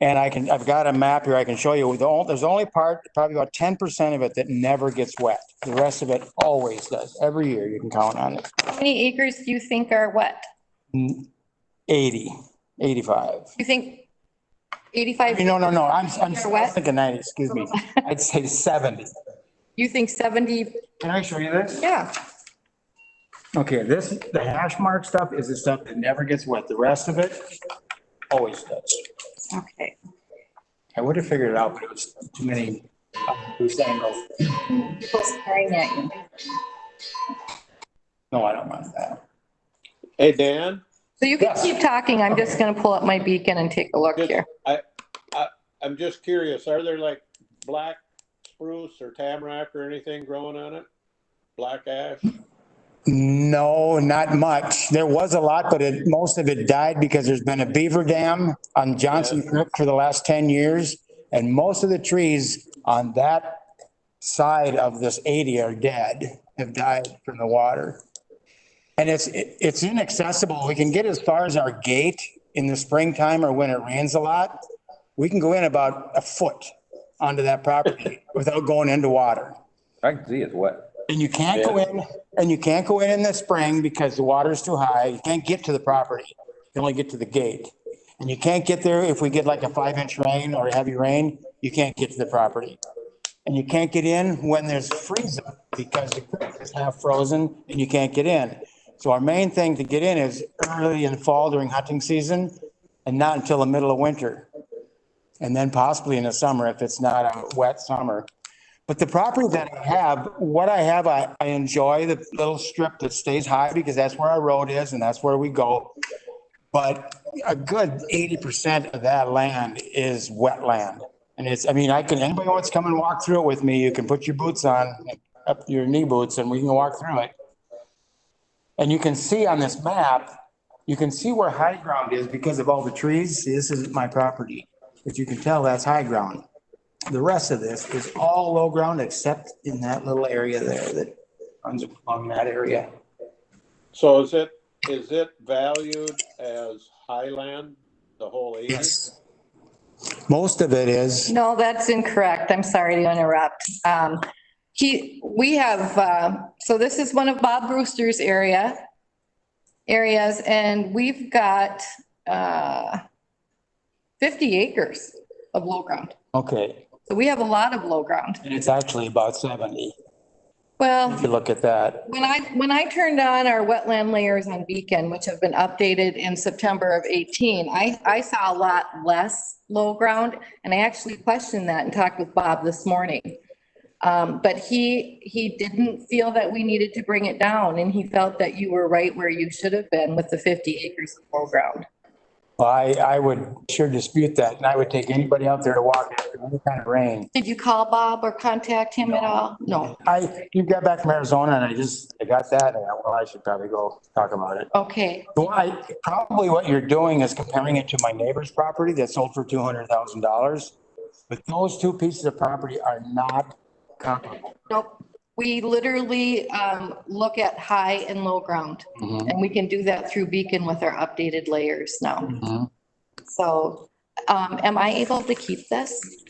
And I've got a map here I can show you. There's only probably about 10% of it that never gets wet. The rest of it always does. Every year you can count on it.
How many acres do you think are wet?
80, 85.
You think 85?
No. I'm
wet?
thinking 90, excuse me. I'd say 70.
You think 70?
Can I show you this?
Yeah.
Okay, the hash mark stuff is the stuff that never gets wet. The rest of it always does.
Okay.
I would have figured it out, but it was too many loose angles.
People staring at you.
No, I don't mind that.
Hey, Dan.
So you can
Yes.
keep talking. I'm just going to pull up my beacon and take a look here.
I'm just curious, are there like black spruce or tamarack or anything growing on it? Black ash?
No, not much. There was a lot, but most of it died because there's been a beaver dam on Johnson Creek for the last 10 years. And most of the trees on that side of this 80 are dead, have died from the water. And it's inaccessible. We can get as far as our gate in the springtime or when it rains a lot. We can go in about a foot onto that property without going into water.
I can see it's wet.
And you can't go in, and you can't go in the spring because the water's too high. You can't get to the property. You can only get to the gate. And you can't get there if we get like a 5-inch rain or heavy rain, you can't get to the property. And you can't get in when there's freezing because the creek is half frozen and you can't get in. So our main thing to get in is early in the fall during hunting season and not until the middle of winter. And then possibly in the summer if it's not a wet summer. But the property that I have, I enjoy the little strip that stays high because that's where our road is and that's where we go. But a good 80% of that land is wetland. And anybody wants to come and walk through it with me, you can put your boots on, up your knee boots, and we can walk through it. And you can see on this map, you can see where high ground is because of all the trees. See, this is my property, but you can tell that's high ground. The rest of this is all low ground except in that little area there that runs along that area.
So is it valued as highland, the whole 80?
Yes.
Most of it is.
No, that's incorrect. I'm sorry to interrupt. We have, so this is one of Bob Brewster's areas, and we've got 50 acres of low ground.
Okay,
So we have a lot of low ground.
and it's actually about 70,
Well,
if you look at that.
when I turned on our wetland layers on Beacon, which have been updated in September of 18, I saw a lot less low ground, and I actually questioned that and talked with Bob this morning. But he didn't feel that we needed to bring it down, and he felt that you were right where you should have been with the 50 acres of low ground.
Well, I would sure dispute that, and I would take anybody out there to walk after any kind of rain.
Did you call Bob or contact him at all? No.
You got back from Arizona and I got that, and I should probably go talk about it.
Okay.
So probably what you're doing is comparing it to my neighbor's property that sold for $200,000. But those two pieces of property are not comparable.
Nope. We literally look at high and low ground, and we can do that through Beacon with our updated layers now. So am I able to keep this?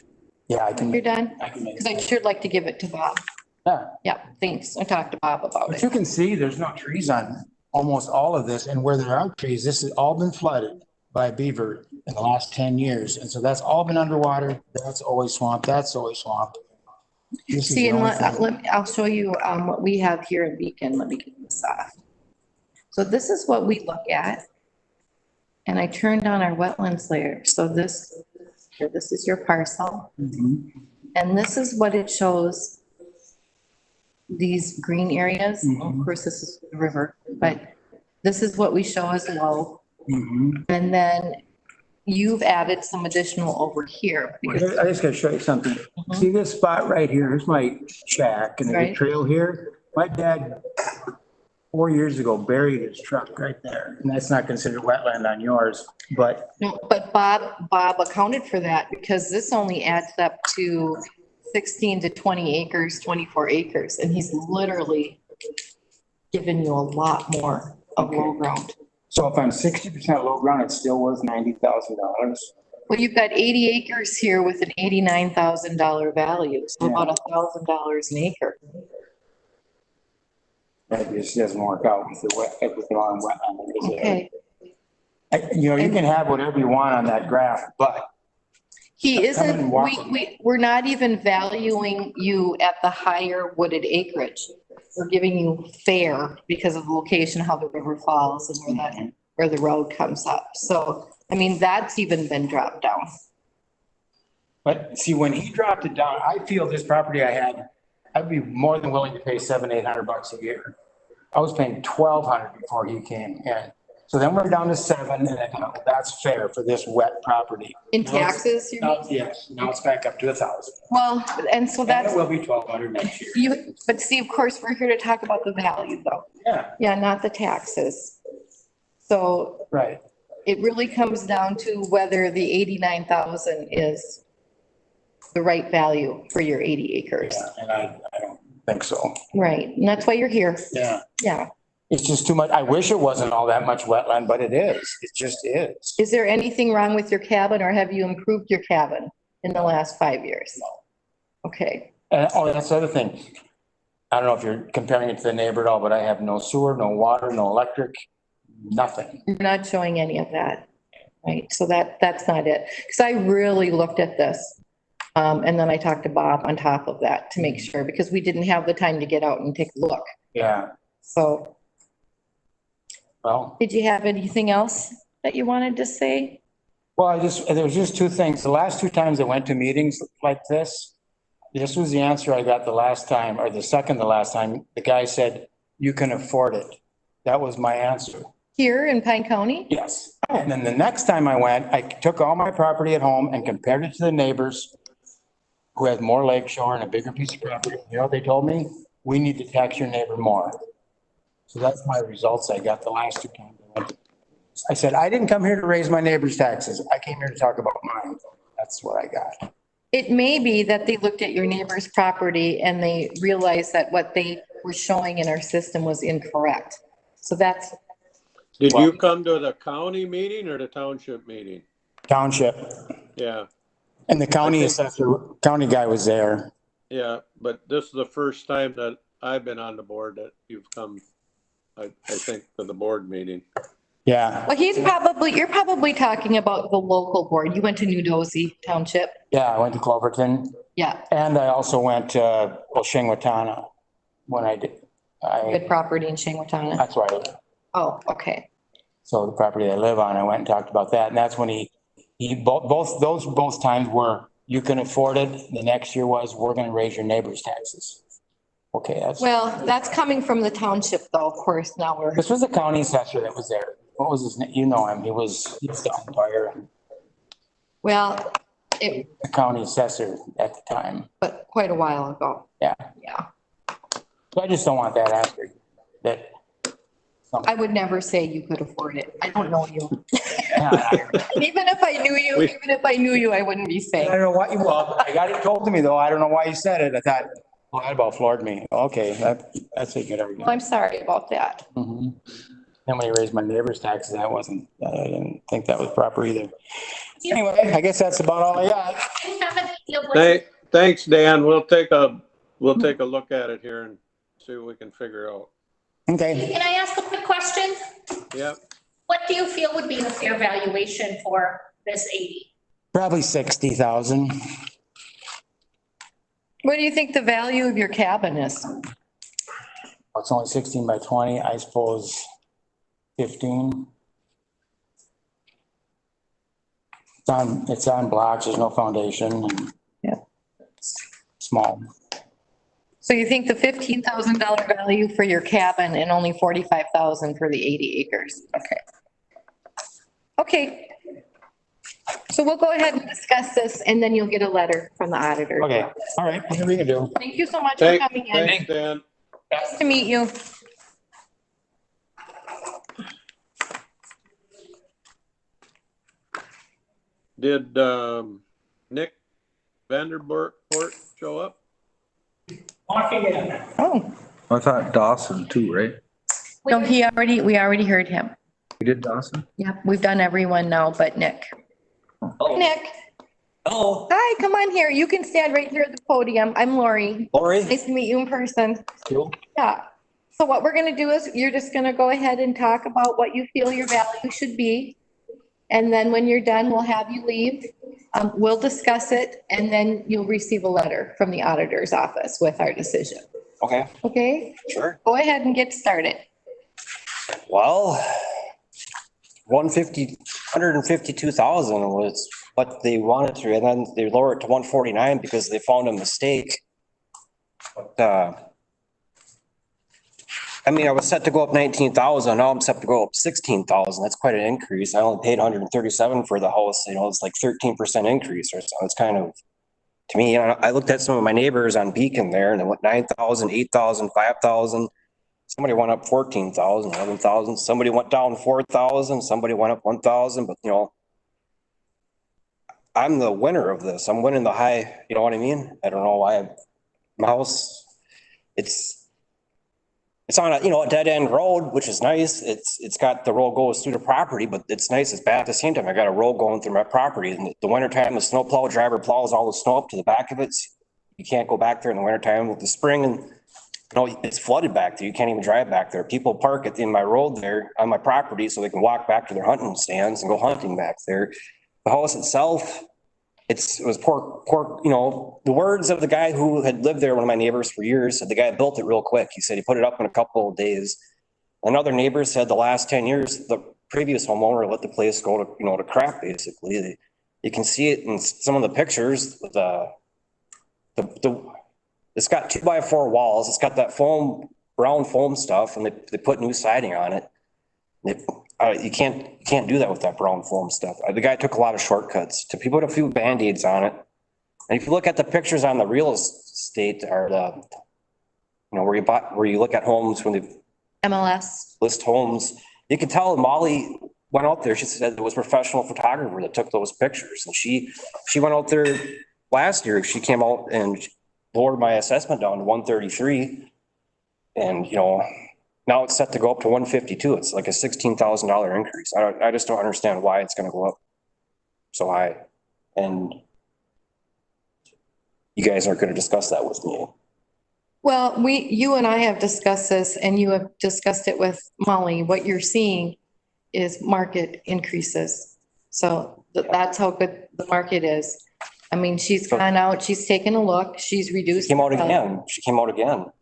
Yeah, I can.
You're done?
I can make
Because I'd sure like to give it to Bob.
Yeah.
Yeah, thanks. I talked to Bob about
But
it.
you can see there's no trees on almost all of this, and where there are trees, this has all been flooded by beaver in the last 10 years. And so that's all been underwater. That's always swamp. That's always swamp.
See, and I'll show you what we have here in Beacon. Let me get this off. So this is what we look at. And I turned on our wetlands layer. So this is your parcel. And this is what it shows. These green areas. Of course, this is the river, but this is what we show as low. And then you've added some additional over here.
I just gotta show you something. See this spot right here? Here's my shack and there's a trail here. My dad, 4 years ago, buried his truck right there. And that's not considered wetland on yours, but.
No, but Bob accounted for that because this only adds up to 16 to 20 acres, 24 acres. And he's literally given you a lot more of low ground.
So if I'm 60% low ground, it's still worth $90,000.
Well, you've got 80 acres here with an $89,000 value, so about $1,000 an acre.
That just doesn't work out with the wrong wetland.
Okay.
You know, you can have whatever you want on that graph, but.
He isn't, we're not even valuing you at the higher wooded acreage. We're giving you fair because of the location, how the river falls and where the road comes up. So, I mean, that's even been dropped down.
But see, when he dropped it down, I feel this property I'd be more than willing to pay $700-800 a year. I was paying $1,200 before he came in. So then we're down to $7, and I thought, that's fair for this wet property.
In taxes, you mean?
Yes, now it's back up to $1,000.
Well, and so that's.
And it will be $1,200 next year.
But see, of course, we're here to talk about the value though.
Yeah.
Yeah, not the taxes. So.
Right.
It really comes down to whether the 89,000 is the right value for your 80 acres.
Yeah, and I don't think so.
Right, and that's why you're here.
Yeah.
Yeah.
It's just too much. I wish it wasn't all that much wetland, but it is. It just is.
Is there anything wrong with your cabin or have you improved your cabin in the last 5 years? Okay.
And that's the other thing. I don't know if you're comparing it to the neighbor at all, but I have no sewer, no water, no electric, nothing.
You're not showing any of that, right? So that's not it. Because I really looked at this. And then I talked to Bob on top of that to make sure, because we didn't have the time to get out and take a look.
Yeah.
So.
Well.
Did you have anything else that you wanted to say?
Well, there was just two things. The last two times I went to meetings like this was the answer I got the last time, or the second to last time. The guy said, you can afford it. That was my answer.
Here in Pine County?
Yes. And then the next time I went, I took all my property at home and compared it to the neighbors who had more lakeshore and a bigger piece of property. You know what they told me? We need to tax your neighbor more. So that's my results I got the last two times I went. I said, I didn't come here to raise my neighbor's taxes. I came here to talk about mine. That's what I got.
It may be that they looked at your neighbor's property and they realized that what they were showing in our system was incorrect. So that's.
Did you come to the county meeting or the township meeting?
Township.
Yeah.
And the county assessor, county guy was there.
Yeah, but this is the first time that I've been on the board that you've come, I think, to the board meeting.
Yeah,
Well, you're probably talking about the local board. You went to New Dozy Township.
yeah, I went to Cloverton
Yeah,
and I also went to Shingwatana when I did.
good property in Shingwatana.
That's right.
Oh, okay.
So the property I live on, I went and talked about that. And that's when both times were, you can afford it. The next year was, we're going to raise your neighbor's taxes. Okay,
Well, that's coming from the township though, of course, now we're.
This was the county assessor that was there. What was his name? You know him. He was the umpire.
Well, it,
The county assessor at the time.
but quite a while ago.
Yeah.
Yeah.
So I just don't want that after that.
I would never say you could afford it. I don't know you.
Yeah,
Even if I knew you, I wouldn't be
I
saying.
don't know what you, well, I got it told to me though. I don't know why you said it. I thought, well, that about floored me. Okay, that's a good
Well,
argument.
I'm sorry about that.
Mhm. Then when he raised my neighbor's taxes, I didn't think that was proper either. Anyway, I guess that's about all I got.
Thanks, Dan. We'll take a look at it here and see what we can figure out.
Okay.
Can I ask a quick question?
Yep.
What do you feel would be the fair valuation for this 80?
Probably 60,000.
What do you think the value of your cabin is?
It's only 16 by 20, I suppose 15. It's on blocks, there's no foundation.
Yeah.
Small.
So you think the $15,000 value for your cabin and only 45,000 for the 80 acres? Okay. Okay. So we'll go ahead and discuss this and then you'll get a letter from the auditor.
Okay, all right, what are we gonna do?
Thank you so much for coming in.
Thanks, Dan.
Nice to meet you.
Did Nick Vanderport show up?
Oh,
I thought Dawson too, right?
no, we already heard him.
We did Dawson?
Yep, we've done everyone now but Nick.
Oh.
Nick.
Hello,
Hi, come on here. You can stand right here at the podium. I'm Lori.
Lori.
Nice to meet you in person.
Cool.
Yeah. So what we're gonna do is you're just gonna go ahead and talk about what you feel your value should be. And then when you're done, we'll have you leave. We'll discuss it and then you'll receive a letter from the auditor's office with our decision.
Okay,
Okay?
sure.
Go ahead and get started.
Well, 152,000 was what they wanted to, and then they lowered it to 149 because they found a mistake. But, I mean, I was set to go up 19,000. Now I'm set to go up 16,000. That's quite an increase. I only paid 137 for the house. You know, it's like 13% increase or so. It's kind of, to me, I looked at some of my neighbors on Beacon there and it went 9,000, 8,000, 5,000. Somebody went up 14,000, 11,000. Somebody went down 4,000. Somebody went up 1,000. But, you know, I'm the winner of this. I'm winning the high, you know what I mean? I don't know why my house, it's on a, you know, a dead end road, which is nice. It's got the road goes through the property, but it's nice. It's bad at the same time. I got a road going through my property. In the wintertime, the snowplow driver plows all the snow up to the back of it. You can't go back there in the wintertime. With the spring and, you know, it's flooded back there. You can't even drive back there. People park in my road there on my property so they can walk back to their hunting stands and go hunting back there. The house itself, it was poor, you know, the words of the guy who had lived there, one of my neighbors for years, said the guy built it real quick. He said he put it up in a couple of days. Another neighbor said the last 10 years, the previous homeowner let the place go to, you know, to crap, basically. You can see it in some of the pictures. It's got 2x4 walls. It's got that brown foam stuff, and they put new siding on it. You can't do that with that brown foam stuff. The guy took a lot of shortcuts. He put a few Band-Aids on it. And if you look at the pictures on the real estate or you know, where you look at homes when they
MLS.
list homes, you can tell Molly went out there. She said it was a professional photographer that took those pictures. And she went out there last year. She came out and lowered my assessment down to 133. And, you know, now it's set to go up to 152. It's like a $16,000 increase. I just don't understand why it's going to go up so high. And you guys aren't gonna discuss that with me.
Well, you and I have discussed this and you have discussed it with Molly. What you're seeing is market increases. So that's how good the market is. I mean, she's gone out, she's taken a look, she's reduced.
She came out again.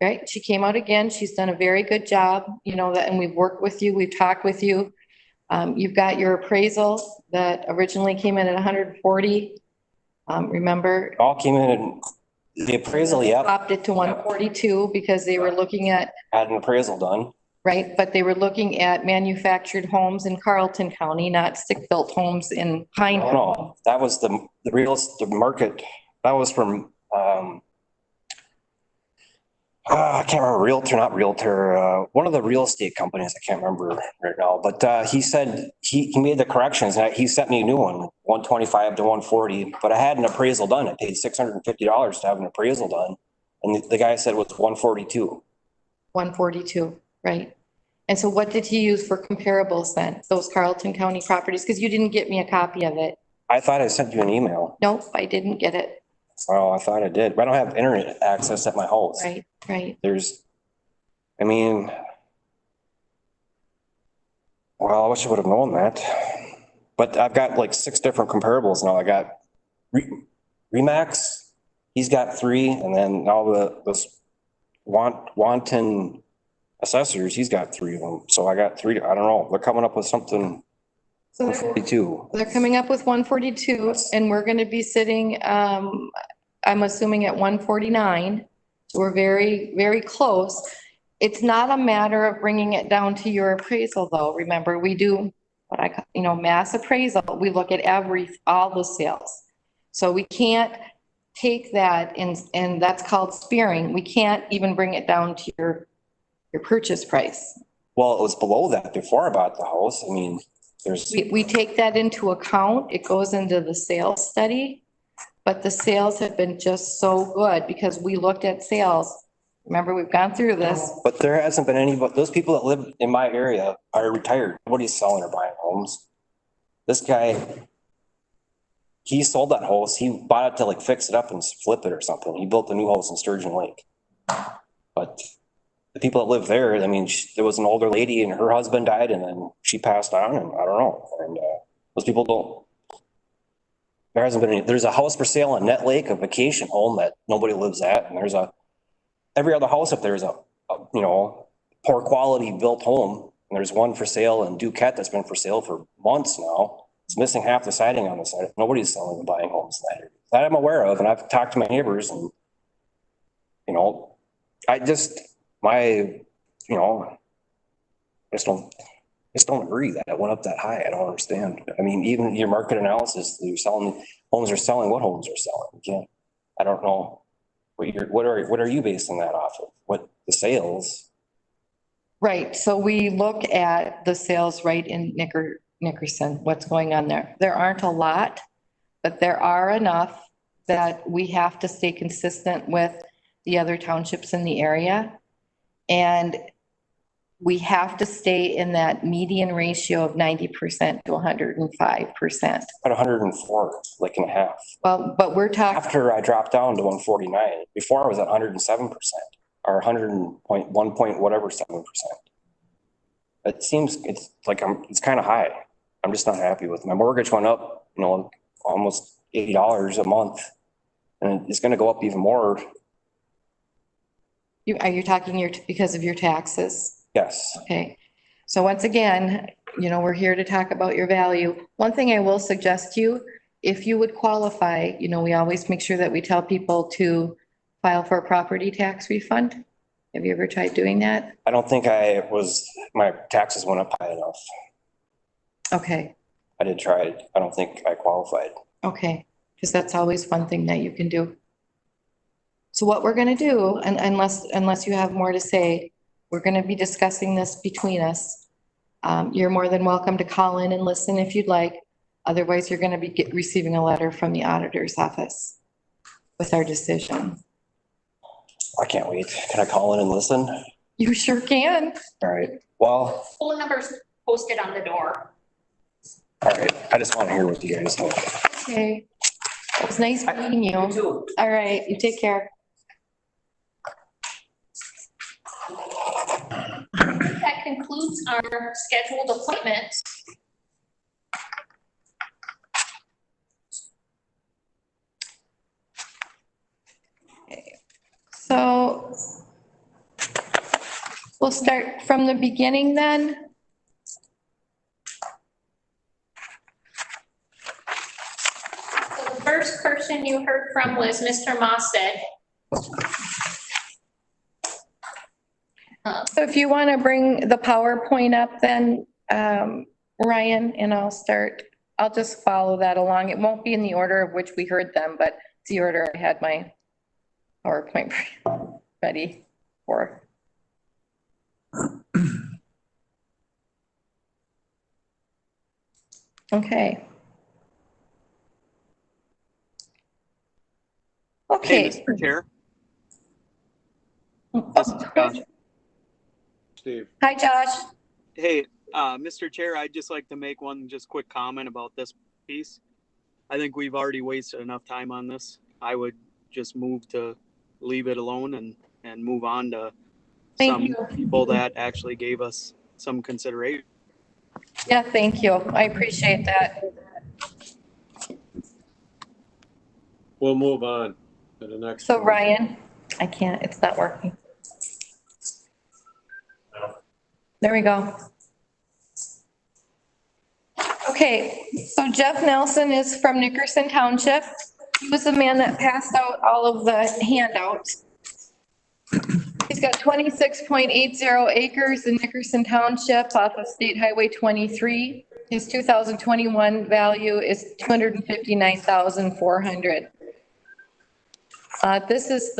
Right? She came out again. She's done a very good job, you know, that, and we've worked with you, we've talked with you. You've got your appraisal that originally came in at 140. Remember?
All came in and the appraisal, yeah.
Dropped it to 142 because they were looking at.
Had an appraisal done.
Right, but they were looking at manufactured homes in Carlton County, not stick-built homes in Pine.
No, that was the market. That was from, I can't remember, not realtor, one of the real estate companies. I can't remember right now, but he said he made the corrections. He sent me a new one, 125 to 140, but I had an appraisal done. I paid $650 to have an appraisal done. And the guy said it was 142.
142, right. And so what did he use for comparables then? Those Carlton County properties? Because you didn't get me a copy of it.
I thought I sent you an email.
Nope, I didn't get it.
Oh, I thought I did, but I don't have internet access at my house.
Right, right.
I mean, well, I wish I would have known that. But I've got like 6 different comparables now. I got Remax, he's got 3, and then now this Wanton Assessors, he's got 3 of them. So I got 3, I don't know, they're coming up with something.
So
142.
They're coming up with 142 and we're going to be sitting, I'm assuming at 149. So we're very, very close. It's not a matter of bringing it down to your appraisal though. Remember, we do what I call, mass appraisal. We look at all the sales. So we can't take that and that's called spearing. We can't even bring it down to your purchase price.
Well, it was below that before I bought the house. I mean,
we take that into account. It goes into the sales study, but the sales have been just so good because we looked at sales. Remember, we've gone through this.
But there hasn't been any, but those people that live in my area are retired. Nobody's selling or buying homes. This guy, he sold that house. He bought it to like fix it up and flip it or something. He built a new house in Sturgeon Lake. But the people that live there, I mean, there was an older lady and her husband died and then she passed on and I don't know. And those people there hasn't been any, there's a house for sale on Net Lake, a vacation home that nobody lives at. And every other house up there is a poor quality built home. And there's one for sale in Duquette that's been for sale for months now. It's missing half the siding on the side. Nobody's selling and buying homes in that area that I'm aware of. And I've talked to my neighbors and, I just don't agree that it went up that high. I don't understand. I mean, even your market analysis, homes are selling, what homes are selling? I don't know. What are you basing that off of? What the sales?
Right. So we look at the sales right in Nickerson, what's going on there. There aren't a lot, but there are enough that we have to stay consistent with the other townships in the area. And we have to stay in that median ratio of 90% to 105%.
At 104, like and a half.
Well, but we're talking.
After I dropped down to 149, before I was at 107% or 100.1 7%. It seems it's kind of high. I'm just not happy with it. My mortgage went up, almost $80 a month and it's going to go up even more.
Are you talking because of your taxes?
Yes.
Okay. So once again, we're here to talk about your value. One thing I will suggest to you, if you would qualify, we always make sure that we tell people to file for a property tax refund. Have you ever tried doing that?
I don't think my taxes went up high enough.
Okay.
I did try it. I don't think I qualified.
Okay. Because that's always one thing that you can do. So what we're going to do, and unless you have more to say, we're going to be discussing this between us. You're more than welcome to call in and listen if you'd like. Otherwise, you're going to be receiving a letter from the auditor's office with our decision.
I can't wait. Can I call in and listen?
You sure can.
All right. Well.
Phone number's posted on the door.
All right. I just want to hear what you guys think.
Okay. It was nice meeting you. All right, you take care.
That concludes our scheduled appointments.
So we'll start from the beginning then.
So the first person you heard from was Mr. Mosted.
So if you want to bring the PowerPoint up then, Ryan, and I'll just follow that along. It won't be in the order of which we heard them, but it's the order I had my PowerPoint ready for. Okay. Okay.
Hey, Mr. Chair.
Oh,
This is Josh.
Steve.
Hi, Josh.
Hey, Mr. Chair, I'd just like to make one just quick comment about this piece. I think we've already wasted enough time on this. I would just move to leave it alone and move on to some people that actually gave us some consideration.
Yeah, thank you. I appreciate that.
We'll move on to the next.
So Ryan, I can't, it's not working. There we go. Okay, so Jeff Nelson is from Nickerson Township. He was the man that passed out all of the handouts. He's got 26.80 acres in Nickerson Township off of State Highway 23. His 2021 value is $259,400. This is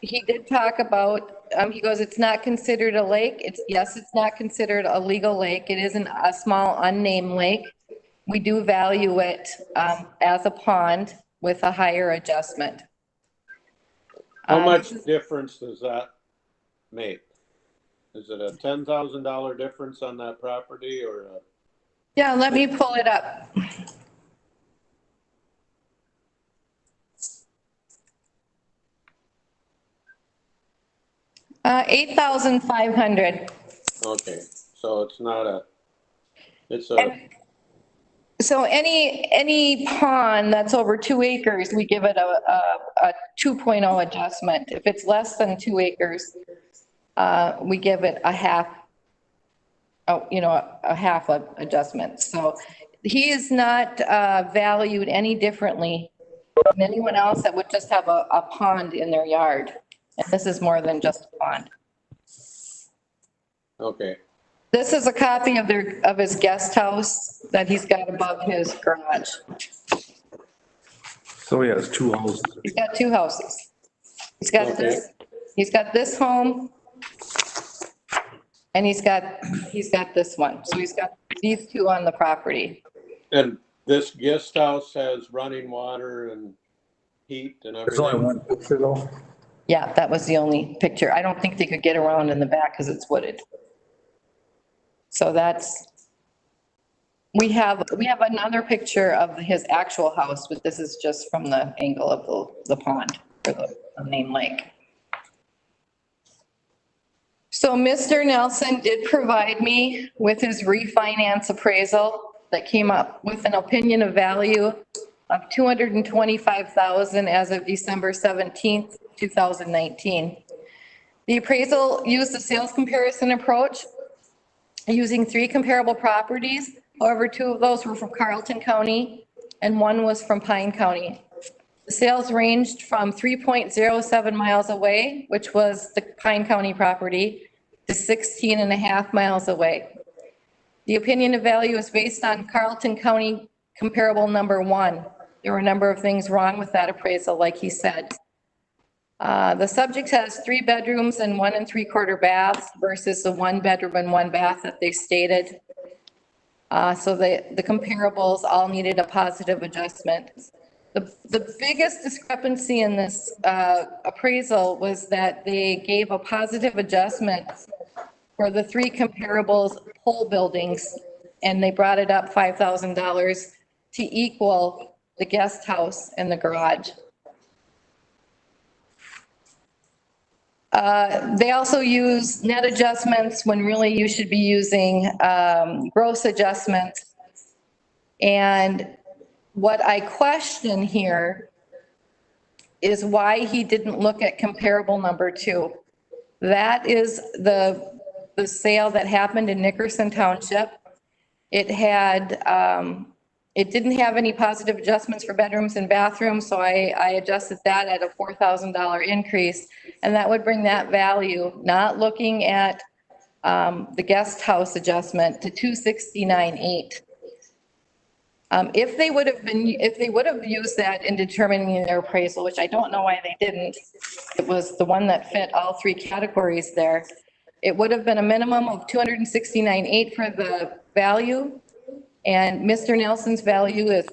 he did talk about, he goes, it's not considered a lake. Yes, it's not considered a legal lake. It isn't a small unnamed lake. We do value it as a pond with a higher adjustment.
How much difference does that make? Is it a $10,000 difference on that property or a?
Yeah, let me pull it up. $8,500.
Okay, so it's not a, it's a.
So any pond that's over 2 acres, we give it a 2.0 adjustment. If it's less than 2 acres, we give it a half, a half adjustment. So he is not valued any differently than anyone else that would just have a pond in their yard. And this is more than just a pond.
Okay.
This is a copy of his guest house that he's got above his garage.
So he has 2 houses.
He's got 2 houses. He's got this home. And he's got this one. So he's got these 2 on the property.
And this guest house has running water and heat and everything?
There's only one picture though.
Yeah, that was the only picture. I don't think they could get around in the back because it's wooded. So we have another picture of his actual house, but this is just from the angle of the pond or the main lake. So Mr. Nelson did provide me with his refinance appraisal that came up with an opinion of value of $225,000 as of December 17th, 2019. The appraisal used the sales comparison approach using 3 comparable properties. However, 2 of those were from Carleton County and 1 was from Pine County. The sales ranged from 3.07 miles away, which was the Pine County property, to 16.5 miles away. The opinion of value is based on Carleton County comparable number 1. There were a number of things wrong with that appraisal, like he said. The subject has 3 bedrooms and 1 3/4 baths versus the 1 bedroom and 1 bath that they stated. So the comparables all needed a positive adjustment. The biggest discrepancy in this appraisal was that they gave a positive adjustment for the 3 comparables pole buildings, and they brought it up $5,000 to equal the guest house, and the garage. They also use net adjustments when really you should be using gross adjustments. And what I question here is why he didn't look at comparable number 2. That is the sale that happened in Nickerson Township. It had, it didn't have any positive adjustments for bedrooms and bathrooms, so I adjusted that at a $4,000 increase. And that would bring that value, not looking at the guest house adjustment, to $269,800. If they would have used that in determining their appraisal, which I don't know why they didn't, it was the one that fit all 3 categories there. It would have been a minimum of $269,800 for the value, and Mr. Nelson's value is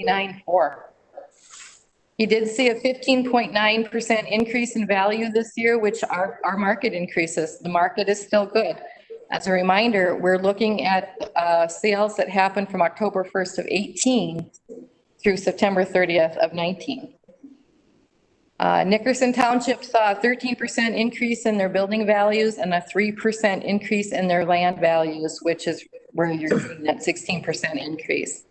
$269,400. He did see a 15.9% increase in value this year, which our market increases. The market is still good. As a reminder, we're looking at sales that happened from October 1st of 18 through September 30th of 19. Nickerson Township saw a 13% increase in their building values and a 3% increase in their land values, which is where you're seeing that 16% increase.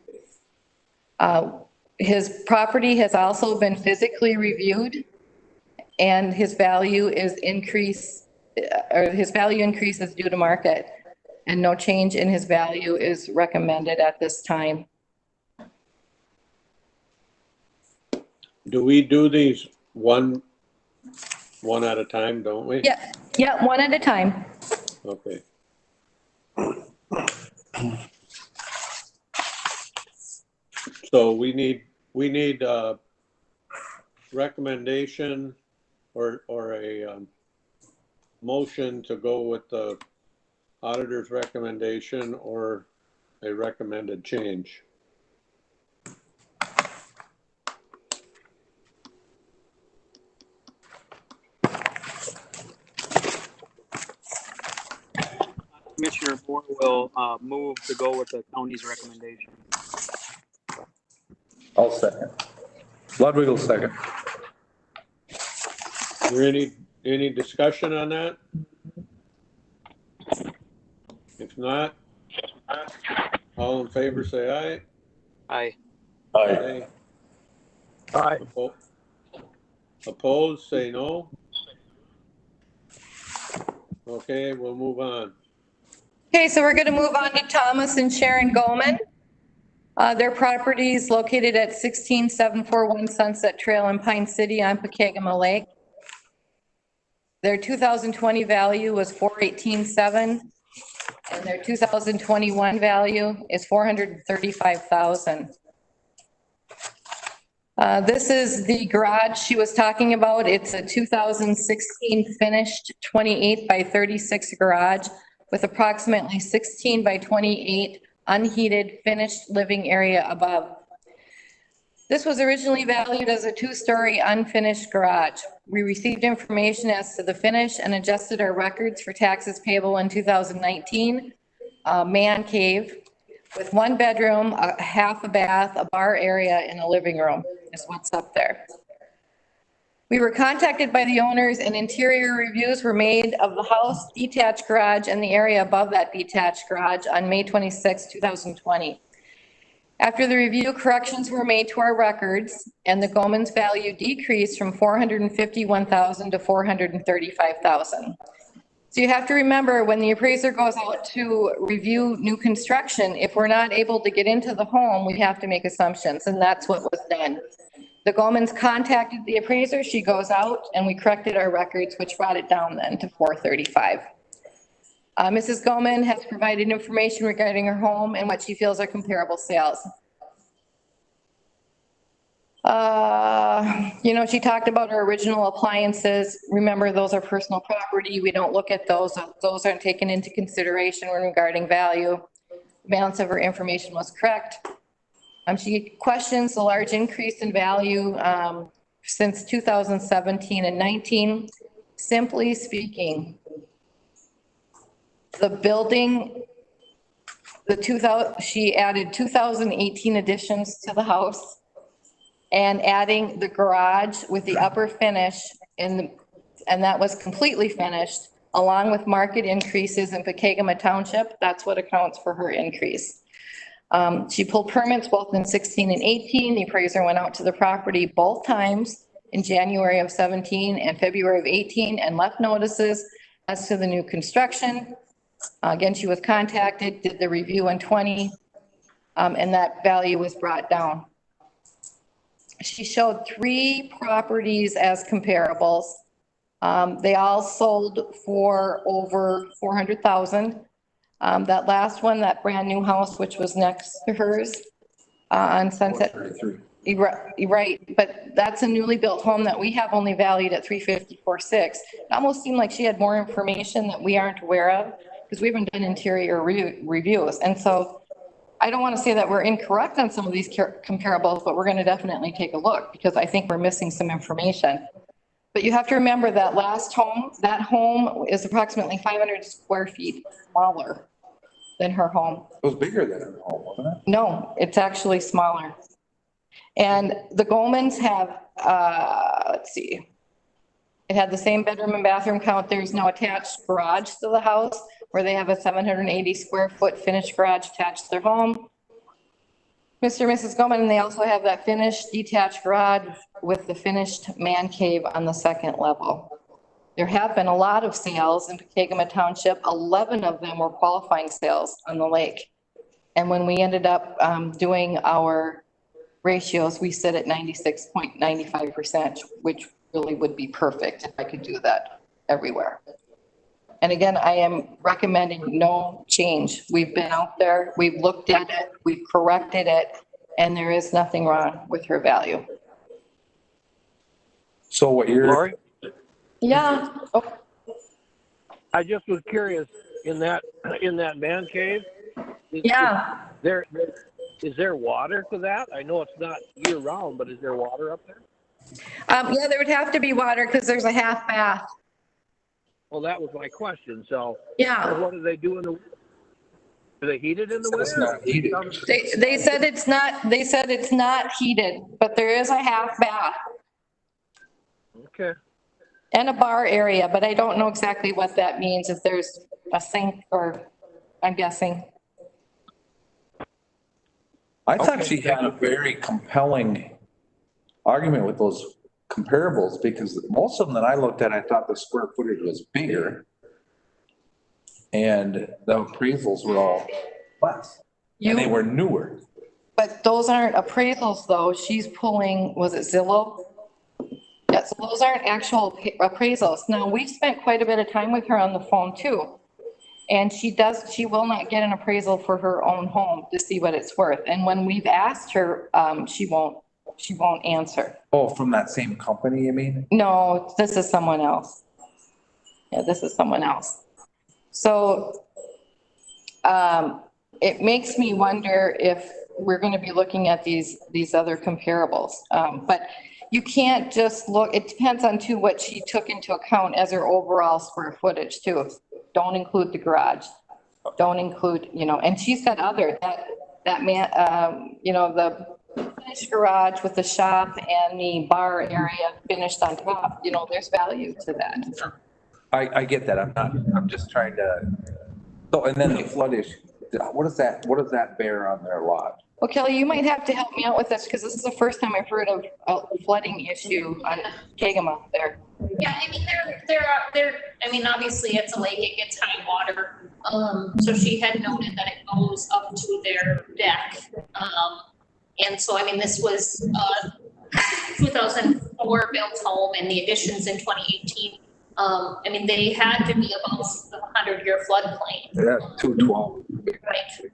His property has also been physically reviewed, and his value is increased, or his value increase is due to market, and no change in his value is recommended at this time.
Do we do these one at a time, don't we?
Yeah, one at a time.
Okay. So we need a recommendation or a motion to go with the auditor's recommendation or a recommended change.
Commissioner Moore will move to go with the county's recommendation.
I'll second. Ludwig will second.
Is there any discussion on that? If not, all in favor say aye.
Aye.
Aye.
Aye.
Opposed, say no. Okay, we'll move on.
Okay, so we're going to move on to Thomas and Sharon Goldman. Their property is located at 16741 Sunset Trail in Pine City on POKEGAMA Lake. Their 2020 value was $418,700, and their 2021 value is $435,000. This is the garage she was talking about. It's a 2016 finished 28 by 36 garage with approximately 16 by 28 unheated finished living area above. This was originally valued as a 2-story unfinished garage. We received information as to the finish and adjusted our records for taxes payable in 2019. Man cave with 1 bedroom, a half a bath, a bar area, and a living room is what's up there. We were contacted by the owners and interior reviews were made of the house, detached garage, and the area above that detached garage on May 26, 2020. After the review, corrections were made to our records and the Goldman's value decreased from $451,000 to $435,000. So you have to remember when the appraiser goes out to review new construction, if we're not able to get into the home, we have to make assumptions, and that's what was done. The Goldmans contacted the appraiser, she goes out, and we corrected our records, which brought it down then to $435,000. Mrs. Goldman has provided information regarding her home and what she feels are comparable sales. You know, she talked about her original appliances. Remember, those are personal property. We don't look at those. Those aren't taken into consideration when regarding value. The balance of her information was correct. She questions the large increase in value since 2017 and 19. Simply speaking, the building, she added 2018 additions to the house. and adding the garage with the upper finish and that was completely finished, along with market increases in POKEGAMA Township. That's what accounts for her increase. She pulled permits both in 16 and 18. The appraiser went out to the property both times in January of 17 and February of 18 and left notices as to the new construction. Again, she was contacted, did the review in 20, and that value was brought down. She showed 3 properties as comparables. They all sold for over 400,000. That last one, that brand new house, which was next to hers on Sunset. Right, but that's a newly built home that we have only valued at 354.6. It almost seemed like she had more information that we aren't aware of because we haven't done interior reviews. And so I don't want to say that we're incorrect on some of these comparables, but we're going to definitely take a look because I think we're missing some information. But you have to remember that last home, that home is approximately 500 square feet smaller than her home.
It was bigger than her home, wasn't it?
No, it's actually smaller. And the Goldmans have, let's see, it had the same bedroom and bathroom count. There's no attached garage to the house where they have a 780 square foot finished garage attached to their home. Mr. and Mrs. Goldman, and they also have that finished detached garage with the finished man cave on the second level. There have been a lot of sales in POKEGAMA Township. 11 of them were qualifying sales on the lake. And when we ended up doing our ratios, we sit at 96.95%, which really would be perfect if I could do that everywhere. And again, I am recommending no change. We've been out there, we've looked at it, we've corrected it, and there is nothing wrong with her value.
So what you're...
Lori?
Yeah. Oh.
I just was curious, in that man cave, is there water to that? I know it's not year round, but is there water up there?
Yeah, there would have to be water because there's a half bath.
Well, that was my question. So
yeah,
what do they do in the winter? Do they heat it in the winter?
It's not heated.
They said it's not. They said it's not heated, but there is a half bath.
Okay.
And a bar area, but I don't know exactly what that means. If there's a sink, or I'm guessing.
I thought she had a very compelling argument with those comparables because most of them that I looked at, I thought the square footage was bigger and the appraisals were all less and they were newer.
But those aren't appraisals though. She's pulling, was it Zillow? Yeah, so those aren't actual appraisals. Now, we've spent quite a bit of time with her on the phone too. And she will not get an appraisal for her own home to see what it's worth. And when we've asked her, she won't answer.
Oh, from that same company, you mean?
No, this is someone else. Yeah, this is someone else. So it makes me wonder if we're going to be looking at these other comparables. But you can't just look, it depends on too what she took into account as her overall square footage too. Don't include the garage. Don't include, and she said other, that man, the finished garage with the shop and the bar area finished on top, there's value to that.
I get that. I'm just trying to, so, and then the flood issue, what does that bear on their lot?
Well, Kelly, you might have to help me out with this because this is the first time I've heard of a flooding issue on POKEGAMA there.
Yeah, I mean, obviously it's a lake, it gets high water. So she had noted that it goes up to their deck. And so, this was 2004 built home and the additions in 2018. They had to be above the 100-year floodplain.
Yeah, 212.
Right.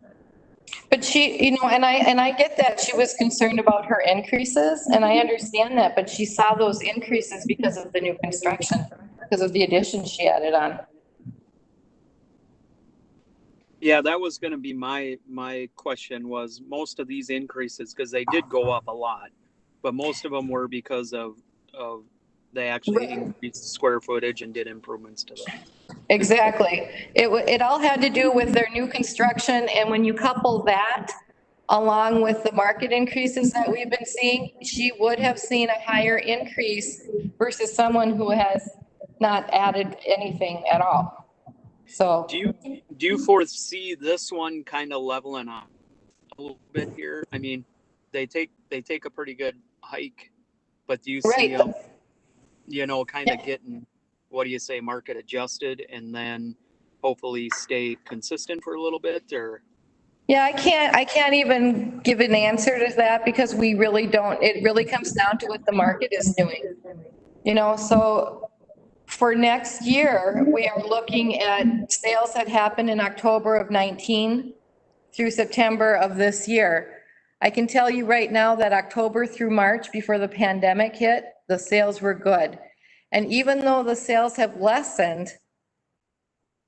But she, and I get that she was concerned about her increases and I understand that, but she saw those increases because of the new construction, because of the additions she added on.
Yeah, that was going to be my question was most of these increases, because they did go up a lot, but most of them were because of they actually increased the square footage and did improvements to them.
Exactly. It all had to do with their new construction. And when you couple that along with the market increases that we've been seeing, she would have seen a higher increase versus someone who has not added anything at all. So.
Do you foresee this one kind of leveling off a little bit here? I mean, they take a pretty good hike, but do you see them, kind of getting, what do you say, market adjusted and then hopefully stay consistent for a little bit, or?
Yeah, I can't even give an answer to that because we really don't, it really comes down to what the market is doing. So for next year, we are looking at sales that happened in October of 19 through September of this year. I can tell you right now that October through March, before the pandemic hit, the sales were good. And even though the sales have lessened,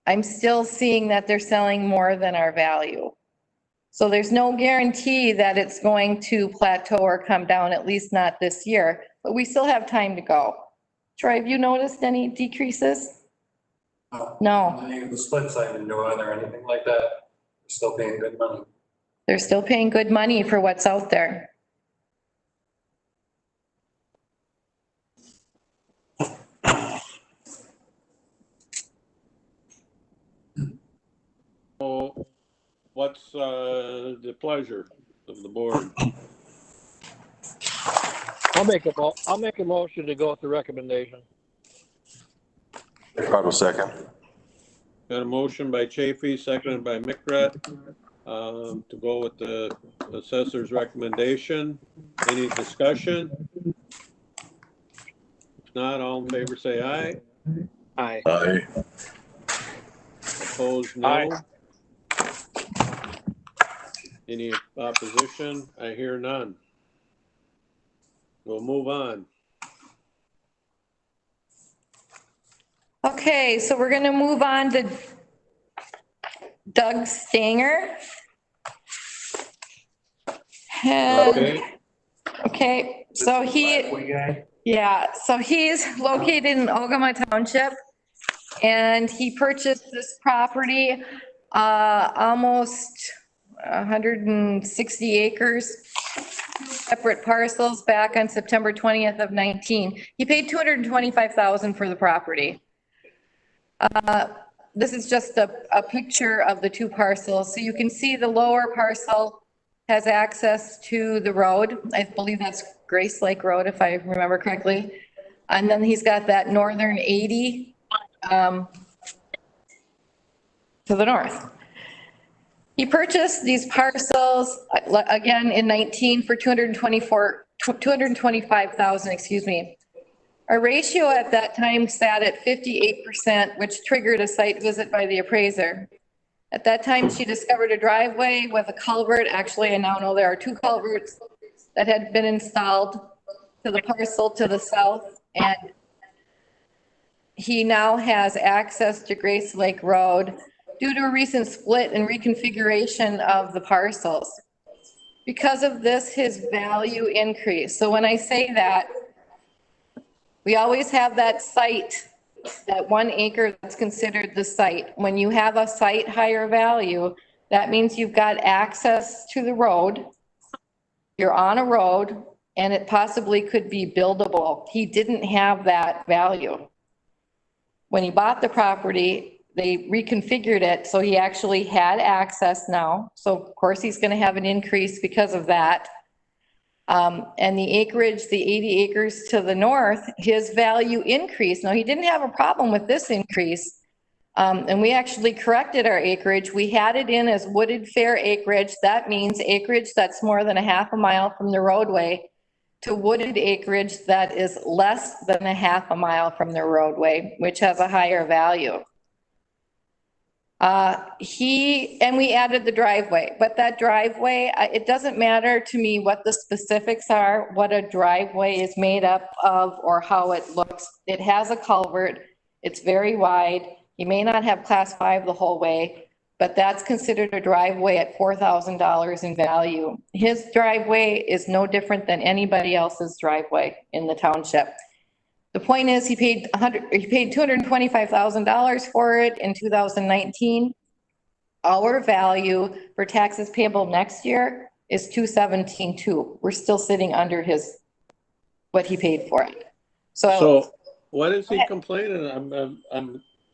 I'm still seeing that they're selling more than our value. So there's no guarantee that it's going to plateau or come down, at least not this year, but we still have time to go. Troy, have you noticed any decreases? No.
The split side in New England or anything like that, they're still paying good money.
They're still paying good money for what's out there.
So what's the pleasure of the board?
I'll make a motion to go with the recommendation.
Ricardo second.
Got a motion by Chafee, seconded by Mickret, to go with the assessor's recommendation. Any discussion? If not, all in favor say aye.
Aye.
Aye.
Opposed, no.
Aye.
Any opposition? I hear none. We'll move on.
Okay, so we're gonna move on to Doug Stanger. Okay, so he's located in Ogama Township, and he purchased this property, almost 160 acres, separate parcels back on September 20th of 19. He paid $225,000 for the property. This is just a picture of the two parcels. So you can see the lower parcel has access to the road. I believe that's Grace Lake Road, if I remember correctly. And then he's got that northern 80 to the north. He purchased these parcels again in 19 for $225,000, excuse me. Our ratio at that time sat at 58%, which triggered a site visit by the appraiser. At that time, she discovered a driveway with a culvert. Actually, I now know there are two culverts that had been installed to the parcel to the south, and he now has access to Grace Lake Road due to a recent split and reconfiguration of the parcels. Because of this, his value increased. So when I say that, we always have that site, that 1 acre that's considered the site. When you have a site higher value, that means you've got access to the road. You're on a road, and it possibly could be buildable. He didn't have that value. When he bought the property, they reconfigured it, so he actually had access now. So of course, he's gonna have an increase because of that. And the acreage, the 80 acres to the north, his value increased. Now, he didn't have a problem with this increase. And we actually corrected our acreage. We had it in as wooded fair acreage. That means acreage that's more than a half a mile from the roadway to wooded acreage that is less than a half a mile from the roadway, which has a higher value. We added the driveway, but that driveway, it doesn't matter to me what the specifics are, what a driveway is made up of or how it looks. It has a culvert. It's very wide. You may not have class 5 the whole way, but that's considered a driveway at $4,000 in value. His driveway is no different than anybody else's driveway in the township. The point is, he paid $225,000 for it in 2019. Our value for taxes payable next year is 217,200. We're still sitting under what he paid for it.
So what is he complaining?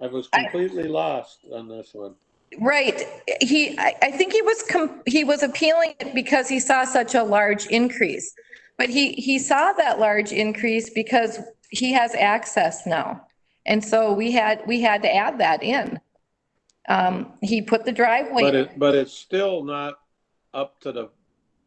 I was completely lost on this one.
Right. I think he was appealing it because he saw such a large increase. But he saw that large increase because he has access now. And so we had to add that in. He put the driveway.
But it's still not up to the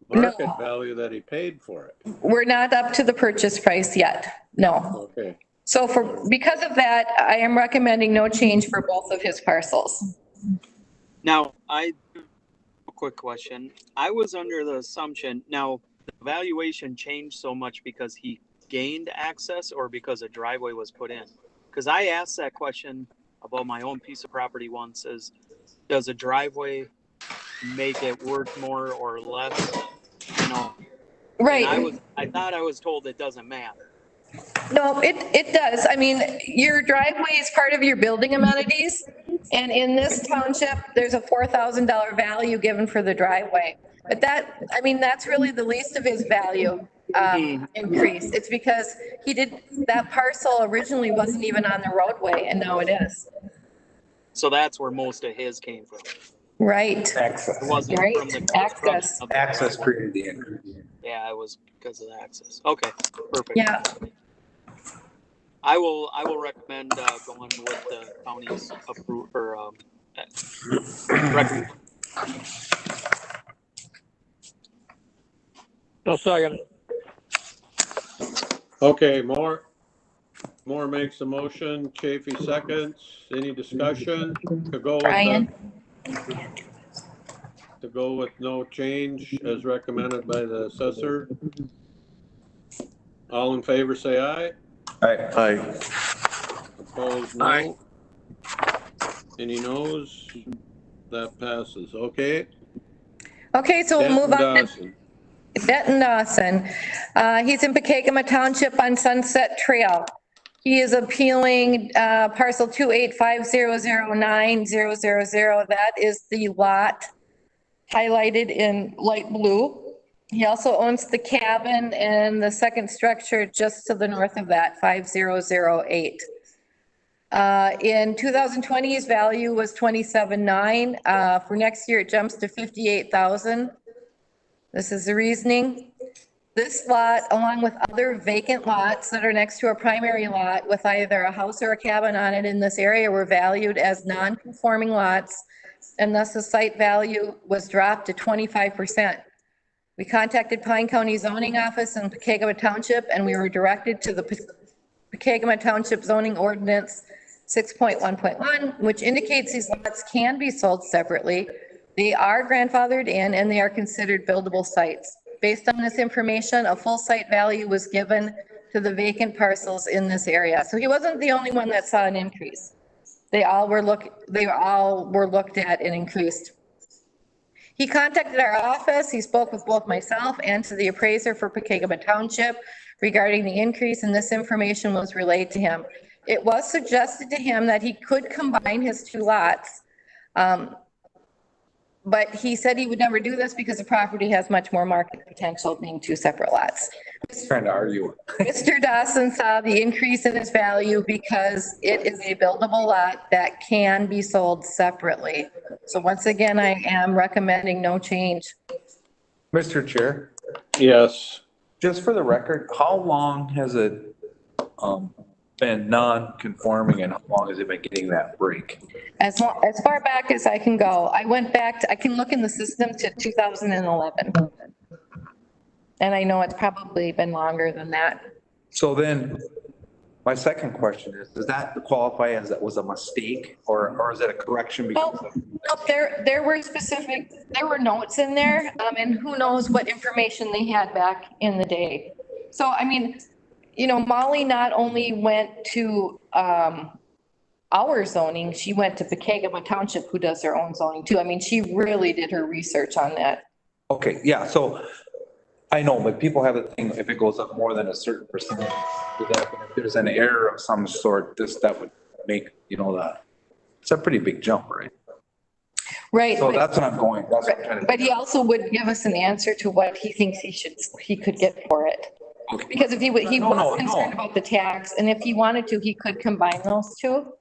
market value that he paid for it.
We're not up to the purchase price yet. No.
Okay.
So because of that, I am recommending no change for both of his parcels.
Now, a quick question. I was under the assumption, now, the valuation changed so much because he gained access or because a driveway was put in? Because I asked that question about my own piece of property once, is does a driveway make it worth more or less? You know?
Right.
And I thought I was told it doesn't matter.
No, it does. I mean, your driveway is part of your building amenities. And in this township, there's a $4,000 value given for the driveway. But that's really the least of his value increase. It's because that parcel originally wasn't even on the roadway and now it is.
So that's where most of his came from.
Right.
Access.
It wasn't
right.
from the
access.
Access created the increase.
Yeah, it was because of the access. Okay, perfect.
Yeah.
I will recommend going with the county's recommend.
No second.
Okay, Moore makes a motion, Chafee seconds. Any discussion to go
Brian?
to go with no change as recommended by the assessor? All in favor, say aye.
Aye.
Opposed, no.
Aye.
Any noes? That passes. Okay.
Okay, so we'll move on
Dawson.
to Denton Dawson. He's in POKEGAMA Township on Sunset Trail. He is appealing parcel 285009000. That is the lot highlighted in light blue. He also owns the cabin and the second structure just to the north of that, 5008. In 2020, his value was 27.9. For next year, it jumps to 58,000. This is the reasoning. This lot, along with other vacant lots that are next to a primary lot with either a house or a cabin on it in this area, were valued as non-conforming lots, and thus the site value was dropped to 25%. We contacted Pine County Zoning Office in POKEGAMA Township, and we were directed to the POKEGAMA Township Zoning Ordinance 6.1.1, which indicates these lots can be sold separately. They are grandfathered in and they are considered buildable sites. Based on this information, a full site value was given to the vacant parcels in this area. So he wasn't the only one that saw an increase. They all were looked at and increased. He contacted our office. He spoke with both myself and to the appraiser for POKEGAMA Township regarding the increase, and this information was relayed to him. It was suggested to him that he could combine his two lots, but he said he would never do this because the property has much more market potential being two separate lots.
Trying to argue.
Mr. Dawson saw the increase in his value because it is a buildable lot that can be sold separately. So once again, I am recommending no change.
Mr. Chair?
Yes.
Just for the record, how long has it been non-conforming and how long has it been getting that break?
As far back as I can go. I went back I can look in the system to 2011. And I know it's probably been longer than that.
So then, my second question is, does that qualify as that was a mistake or is it a correction? Because
there were notes in there, and who knows what information they had back in the day. So, I mean, you know, Molly not only went to our zoning, she went to POKEGAMA Township, who does their own zoning too. I mean, she really did her research on that.
Okay, yeah, so I know, but people have a thing, if it goes up more than a certain percentage, if there's an error of some sort, that would make, you know, it's a pretty big jump, right?
Right.
So that's what I'm going, that's what I'm trying to.
But he also would give us an answer to what he thinks he could get for it. Because if he was concerned about the tax, and if he wanted to, he could combine those two.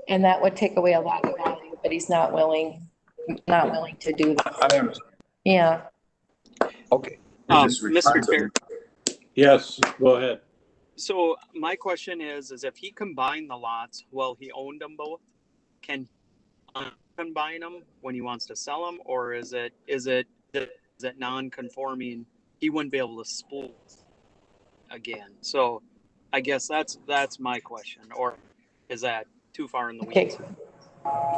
And that would take away a lot of value, but he's not willing to do that.
I understand.
Yeah.
Okay.
Mr. Chair.
Yes, go ahead.
So my question is if he combined the lots while he owned them both, can he combine them when he wants to sell them, or is it non-conforming? He wouldn't be able to split again. So I guess that's my question, or is that too far in the weeds?
Okay.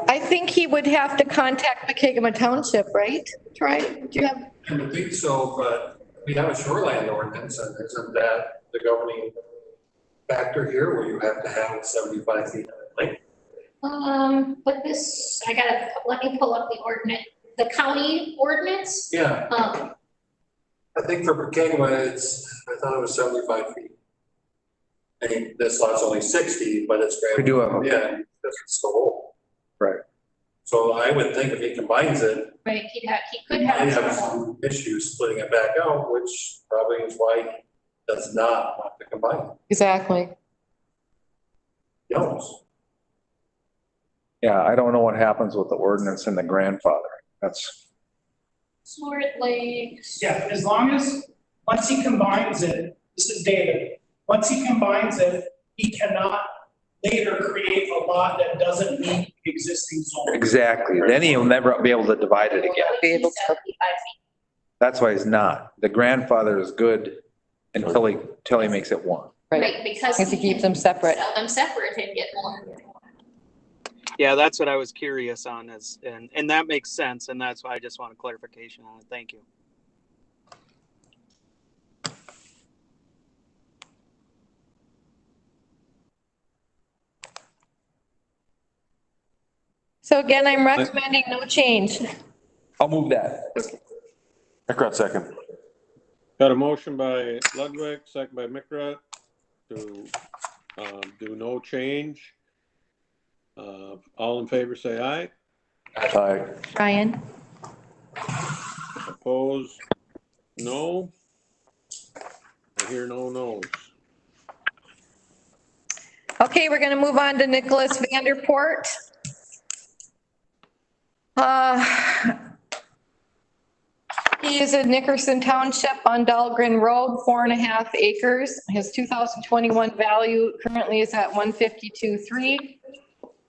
I think he would have to contact POKEGAMA Township, right? Troy, do you have?
I would think so, but we have a shoreline ordinance, and isn't that the governing factor here, where you have to have 75 feet of length?
But this, let me pull up the ordinance, the county ordinance.
Yeah. I think for POKEGAMA, I thought it was 75 feet. I mean, this lot's only 60, but it's great.
We do have.
Yeah, because it's so old.
Right.
So I would think if he combines it.
Right, he could
might
have.
have some issues splitting it back out, which probably is why he does not want to combine it.
Exactly.
He knows.
Yeah, I don't know what happens with the ordinance and the grandfather. That's.
Sword Lakes.
Yeah, as long as, once he combines it, this is David, once he combines it, he cannot later create a lot that doesn't meet existing zoning.
Exactly. Then he'll never be able to divide it again.
Be able to.
That's why he's not. The grandfather is good until he makes it one.
Right, because
he keeps them separate.
Sell them separate and get more.
Yeah, that's what I was curious on, and that makes sense, and that's why I just want a clarification on it. Thank you.
So again, I'm recommending no change.
I'll move that.
Mickrat second.
Got a motion by Ludwig, second by Mickrat to do no change. All in favor, say aye.
Aye.
Ryan.
Opposed? No. I hear no no's.
Okay, we're gonna move on to Nicholas Vanderpoort. He is in Nickerson Township on Dahlgren Road, 4.5 acres. His 2021 value currently is at 152.3.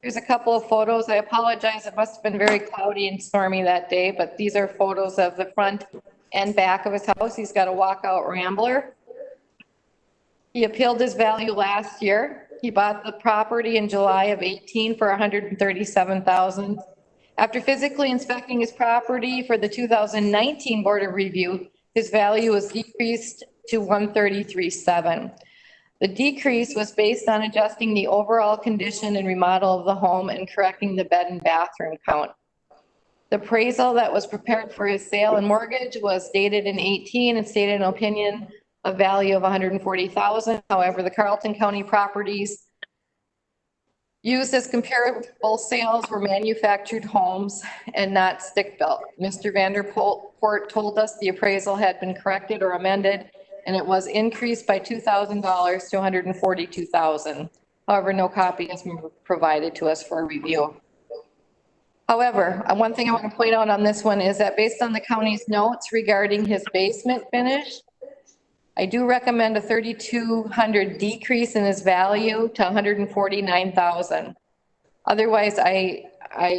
Here's a couple of photos. I apologize. It must have been very cloudy and stormy that day, but these are photos of the front and back of his house. He's got a walkout Rambler. He appealed his value last year. He bought the property in July of 18 for $137,000. After physically inspecting his property for the 2019 Board of Review, his value was decreased to $133,700. The decrease was based on adjusting the overall condition and remodel of the home and correcting the bed and bathroom count. The appraisal that was prepared for his sale and mortgage was dated in 18 and stated an opinion of value of $140,000. However, the Carleton County properties used as comparable sales were manufactured homes and not stick-built. Mr. Vanderpoort told us the appraisal had been corrected or amended, and it was increased by $2,000 to $142,000. However, no copy has been provided to us for review. However, one thing I want to point out on this one is that based on the county's notes regarding his basement finish, I do recommend a $3,200 decrease in his value to $149,000. Otherwise,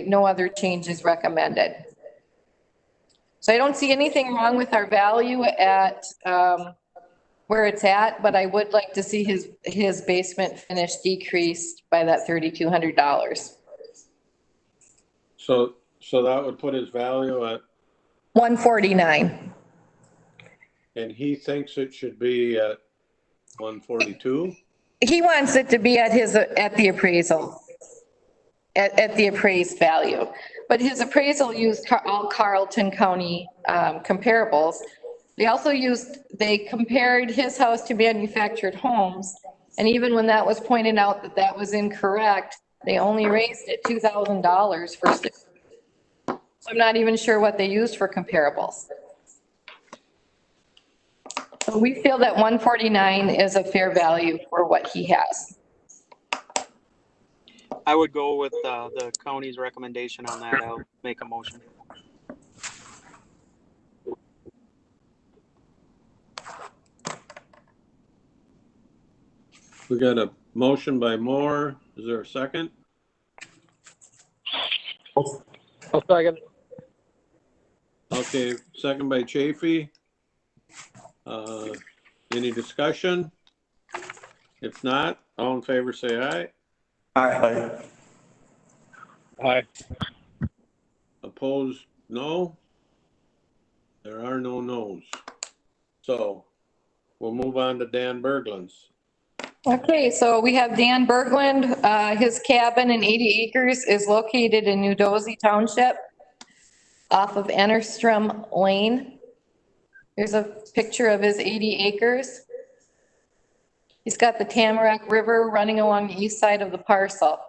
no other change is recommended. So I don't see anything wrong with our value at where it's at, but I would like to see his basement finish decreased by that $3,200.
So that would put his value at?
149.
And he thinks it should be at 142?
He wants it to be at the appraisal, at the appraised value. But his appraisal used all Carleton County comparables. They compared his house to manufactured homes. And even when that was pointed out that was incorrect, they only raised it $2,000 for. So I'm not even sure what they used for comparables. So we feel that 149 is a fair value for what he has.
I would go with the county's recommendation on that. I'll make a motion.
We got a motion by Moore. Is there a second?
I'll second.
Okay, second by Chafee. Any discussion? If not, all in favor say aye.
Aye.
Aye.
Opposed, no. There are no no's. So we'll move on to Dan Berglund's.
Okay, so we have Dan Berglund. His cabin in 80 acres is located in New Dozy Township off of Ennerstrom Lane. Here's a picture of his 80 acres. He's got the Tamarack River running along the east side of the parcel.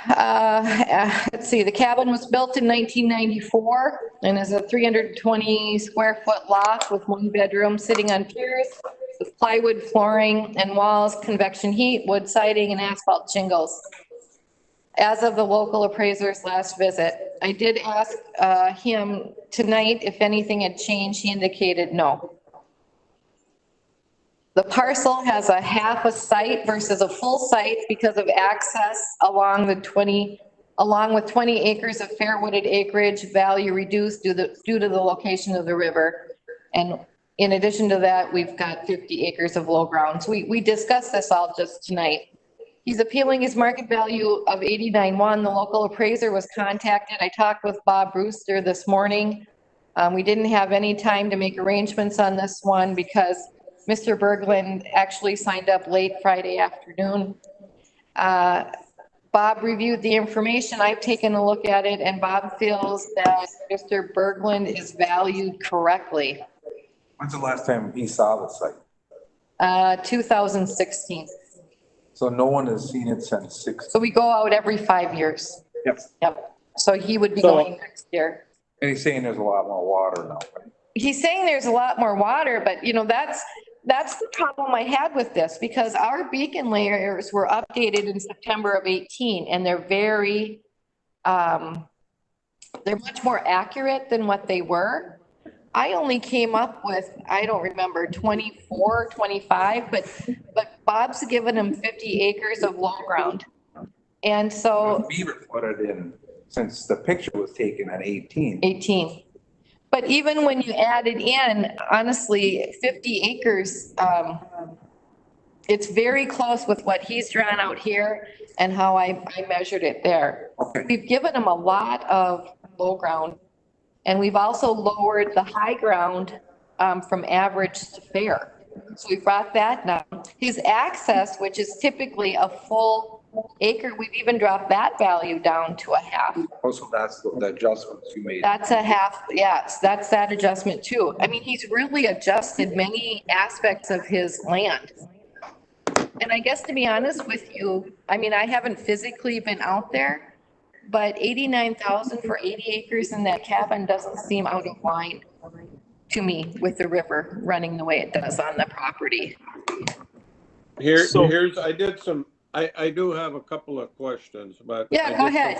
Let's see, the cabin was built in 1994 and is a 320 square foot lot with 1 bedroom sitting on piers with plywood flooring and walls, convection heat, wood siding, and asphalt shingles. As of the local appraiser's last visit, I did ask him tonight if anything had changed. He indicated no. The parcel has a half a site versus a full site because of access along with 20 acres of fair wooded acreage, value reduced due to the location of the river. And in addition to that, we've got 50 acres of low ground. So we discussed this all just tonight. He's appealing his market value of 89.1. The local appraiser was contacted. I talked with Bob Brewster this morning. We didn't have any time to make arrangements on this one because Mr. Berglund actually signed up late Friday afternoon. Bob reviewed the information. I've taken a look at it, and Bob feels that Mr. Berglund is valued correctly.
When's the last time he saw the site?
2016.
So no one has seen it since 6.
So we go out every 5 years.
Yep.
Yep. So he would be going next year.
And he's saying there's a lot more water now, right?
He's saying there's a lot more water, but that's the problem I had with this, because our beacon layers were updated in September of 18, and they're much more accurate than what they were. I only came up with, I don't remember, 24, 25, but Bob's given him 50 acres of low ground. And so.
Beaver put it in since the picture was taken at 18.
18. But even when you add it in, honestly, 50 acres, it's very close with what he's drawn out here and how I measured it there.
Okay.
We've given him a lot of low ground, and we've also lowered the high ground from average to fair. So we brought that down. His access, which is typically a full acre, we've even dropped that value down to a half.
Also, that's the adjustments you made.
That's a half, yes, that's that adjustment too. I mean, he's really adjusted many aspects of his land. And I guess to be honest with you, I mean, I haven't physically been out there, but 89,000 for 80 acres in that cabin doesn't seem out of line to me with the river running the way it does on the property.
I do have a couple of questions, but
yeah, go ahead.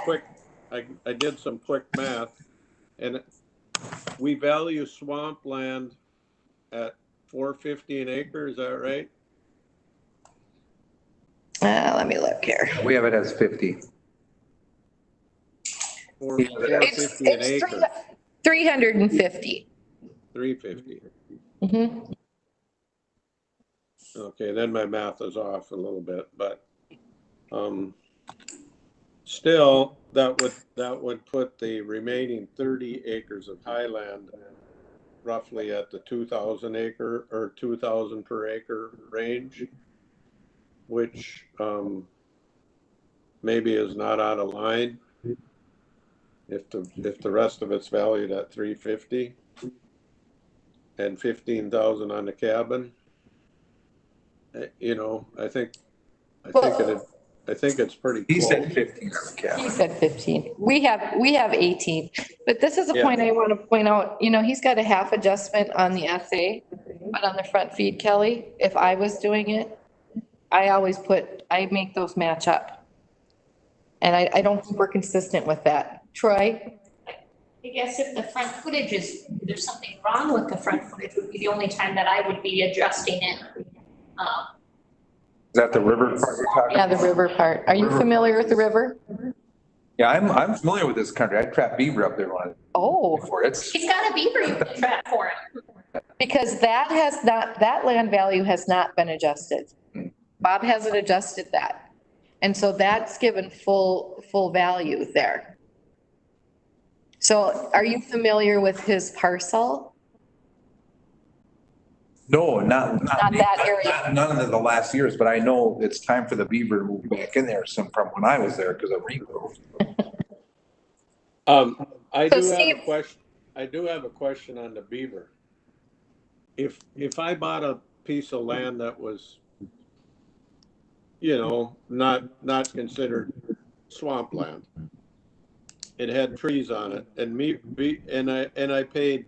I did some quick math, and we value swampland at $4.50 an acre. Is that right?
Let me look here.
We have it as 50.
It's 350.
350.
Mm-hmm.
Okay, then my math is off a little bit, but still, that would put the remaining 30 acres of highland roughly at the 2,000 acre or 2,000 per acre range, which maybe is not out of line if the rest of it's valued at 350 and 15,000 on the cabin. You know, I think I think it's pretty
He
close.
said 15 on the
He
cabin.
said 15. We have 18. But this is a
Yeah.
point I want to point out, he's got a half adjustment on the SA, but on the front feed, Kelly, if I was doing it, I make those match up. And I don't think we're consistent with that. Troy?
I guess if the front footage there's something wrong with the front footage, would be the only time that I would be adjusting it.
Is that the river part you're talking?
Yeah, the river part. Are you familiar with the river?
Yeah, I'm familiar with this country. I trapped beaver up there before.
He's got a beaver you can trap for him.
Because that land value has not been adjusted. Bob hasn't adjusted that. And so that's given full value there. So are you familiar with his parcel?
No, not
that area.
None of the last years, but I know it's time for the beaver to move back in there from when I was there because of regrowth.
I do have a question on the beaver. If I bought a piece of land that was, not considered swampland, it had trees on it, and I paid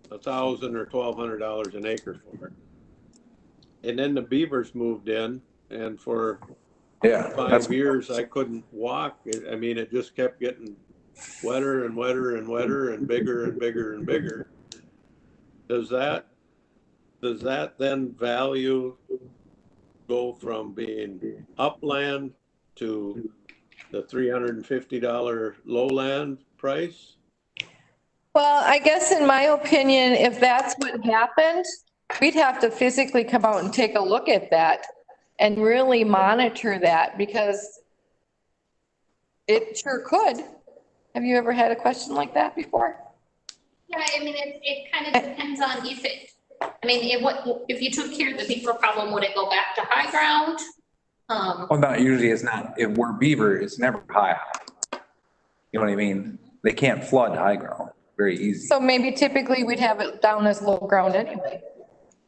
$1,000 or $1,200 an acre for it, and then the beavers moved in, and for 5 years I couldn't walk. It just kept getting wetter and wetter and wetter and bigger and bigger and bigger. Does that then value go from being upland to the $350 lowland price?
Well, I guess in my opinion, if that's what happened, we'd have to physically come out and take a look at that and really monitor that, because it sure could. Have you ever had a question like that before?
Yeah, it kind of depends on if you took care of the beaver problem, would it go back to high ground?
Well, not usually. It's not. If we're beaver, it's never high. You know what I mean? They can't flood high ground very easy.
So maybe typically we'd have it down as low ground anyway.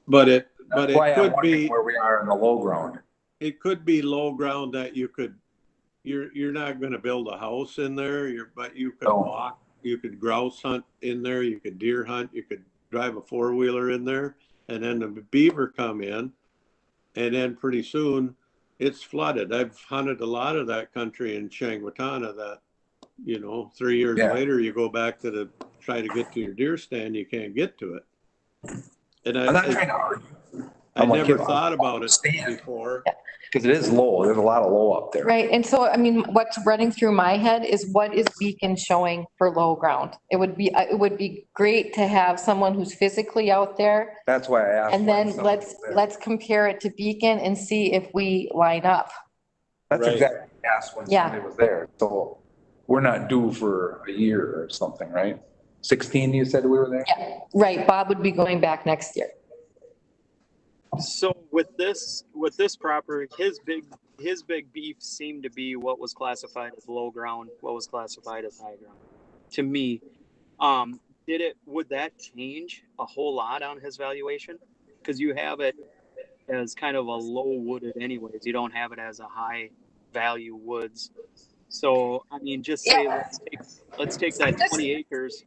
But it could be
where we are in the low ground.
It could be low ground that you're not going to build a house in there. But you could walk. You could grouse hunt in there. You could deer hunt. You could drive a 4-wheeler in there, and then the beaver come in, and then pretty soon it's flooded. I've hunted a lot of that country in Shangwatana that, 3 years later, you go back to try to get to your deer stand, you can't get to it. And
I'm not trying to argue.
I never thought about it before.
Because it is low. There's a lot of low up there.
Right. And so, what's running through my head is, what is Beacon showing for low ground? It would be great to have someone who's physically out there.
That's why I asked.
And then let's compare it to Beacon and see if we line up.
That's exactly what I asked when somebody was there. So we're not due for a year or something, right? 16, you said we were there?
Yeah, right. Bob would be going back next year.
So with this property, his big beef seemed to be what was classified as low ground, what was classified as high ground. To me, would that change a whole lot on his valuation? Because you have it as kind of a low wooded anyways. You don't have it as a high value woods. So just say let's take that 20 acres.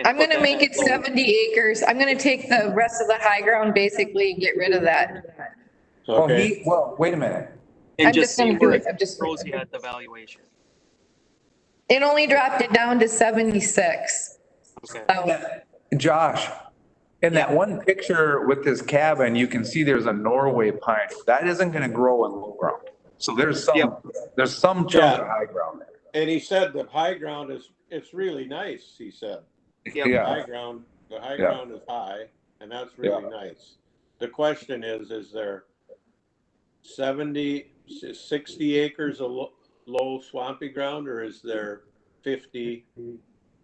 I'm going to make it 70 acres. I'm going to take the rest of the high ground basically and get rid of that.
Okay.
Well, wait a minute.
And
I'm
just
gonna
see
do
where
it. I'm just
throws you at the valuation.
It only dropped it down to 76.
Okay.
Josh, in that one picture with this cabin, you can see there's a Norway pine. That isn't going to grow in low ground. So there's some chunk of high ground there.
And he said the high ground it's really nice, he said.
Yeah.
The high ground is high, and that's really nice. The question is there 60 acres of low swampy ground, or is there 50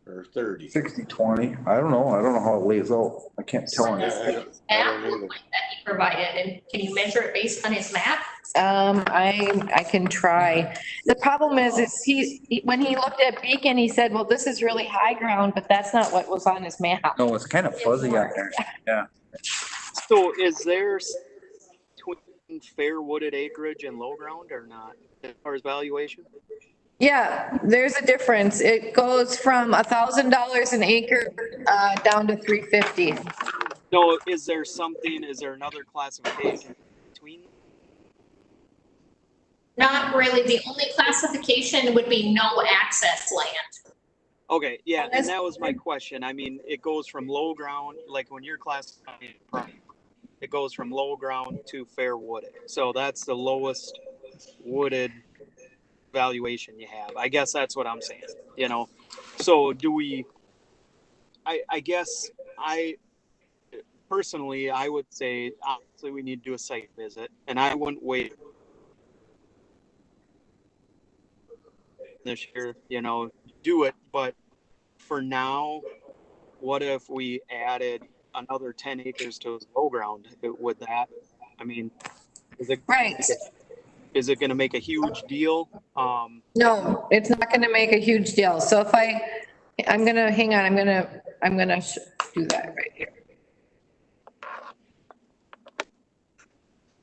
or 30?
60, 20. I don't know. I don't know how it lays out. I can't tell him.
Map that he provided, and can you measure it based on his map?
I can try. The problem is when he looked at Beacon, he said, well, this is really high ground, but that's not what was on his map.
No, it's kind of fuzzy out there. Yeah.
So is there fair wooded acreage and low ground or not, as far as valuation?
Yeah, there's a difference. It goes from $1,000 an acre down to $350.
So is there another classification between?
Not really. The only classification would be no access land.
Okay, yeah, and that was my question. I mean, it goes from low ground, like when you're classifying, it goes from low ground to fair wooded. So that's the lowest wooded valuation you have. I guess that's what I'm saying, you know? So do we, I guess personally, I would say, obviously we need to do a site visit, and I wouldn't wait this year, you know, do it. But for now, what if we added another 10 acres to low ground? Would that, I mean, is it
right?
Is it going to make a huge deal?
No, it's not going to make a huge deal. So if I'm going to hang on, I'm going to do that right here.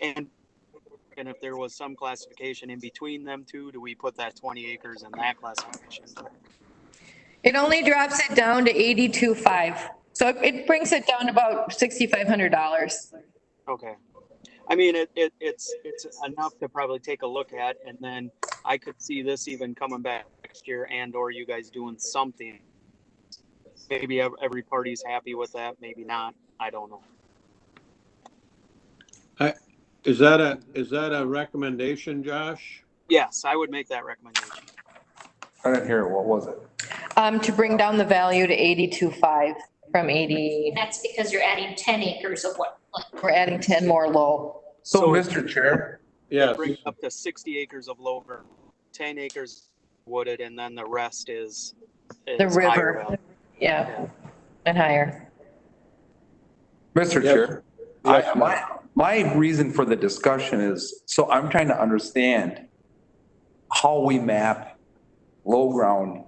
And if there was some classification in between them two, do we put that 20 acres in that classification?
It only drops it down to 82.5. So it brings it down about $6,500.
Okay. I mean, it's enough to probably take a look at, and then I could see this even coming back next year, and or you guys doing something. Maybe every party's happy with that, maybe not. I don't know.
Is that a recommendation, Josh?
Yes, I would make that recommendation.
I didn't hear it. What was it?
To bring down the value to 82.5 from 80.
That's because you're adding 10 acres of what?
We're adding 10 more low.
So Mr. Chair.
Yes.
Bring up to 60 acres of low ground, 10 acres wooded, and then the rest is
The river. Yeah. And higher.
Mr. Chair, my reason for the discussion is, so I'm trying to understand how we map low ground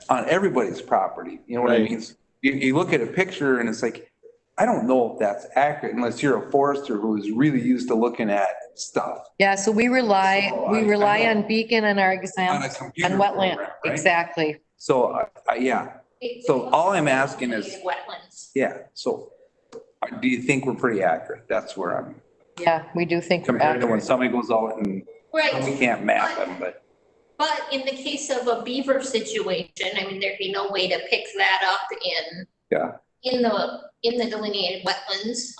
on everybody's property. You know what I mean? You look at a picture and it's like, I don't know if that's accurate unless you're a forester who's really used to looking at stuff.
Yeah, so we rely on Beacon and our exam on wetland.
Right?
Exactly.
So, yeah. So all I'm asking is,
wetlands.
yeah, so do you think we're pretty accurate? That's where I'm.
Yeah, we do think we're
Compared to when
accurate.
somebody goes out and
Right.
we can't map them, but.
But in the case of a beaver situation, I mean, there'd be no way to pick that up in the delineated wetlands.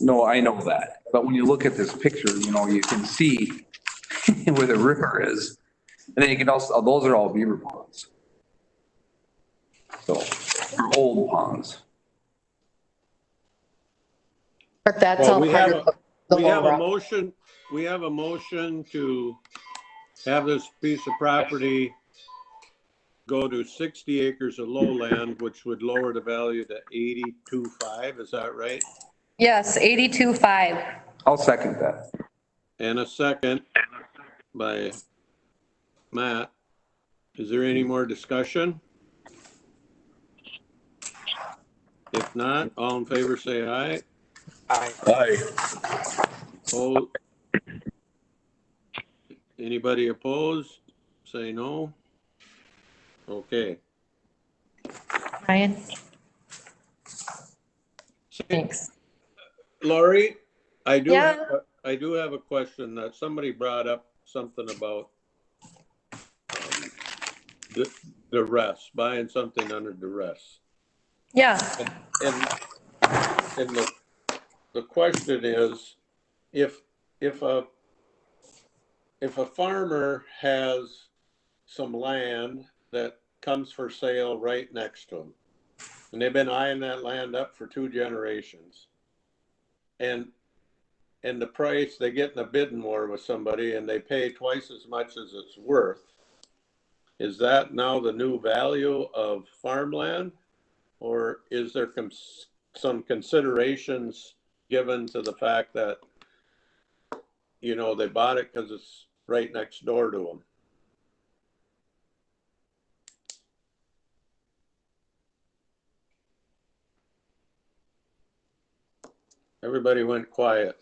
No, I know that. But when you look at this picture, you know, you can see where the river is. And then you can also, those are all beaver ponds. So, or old ponds.
But that's all part of the
we have
low
a motion. We have a motion to have this piece of property go to 60 acres of lowland, which would lower the value to 82.5. Is that right?
Yes, 82.5.
I'll second that.
And a second by Matt. Is there any more discussion? If not, all in favor say aye.
Aye.
Aye.
Opposed? Anybody opposed? Say no. Okay.
Ryan? Thanks.
Laurie, I do
Yeah.
have a question that somebody brought up something about the duress, buying something under duress.
Yeah.
And the question is, if a farmer has some land that comes for sale right next to them, and they've been eyeing that land up for 2 generations, and the price, they get in a bidding war with somebody and they pay twice as much as it's worth, is that now the new value of farmland? Or is there some considerations given to the fact that, you know, they bought it because it's right next door to them? Everybody went quiet.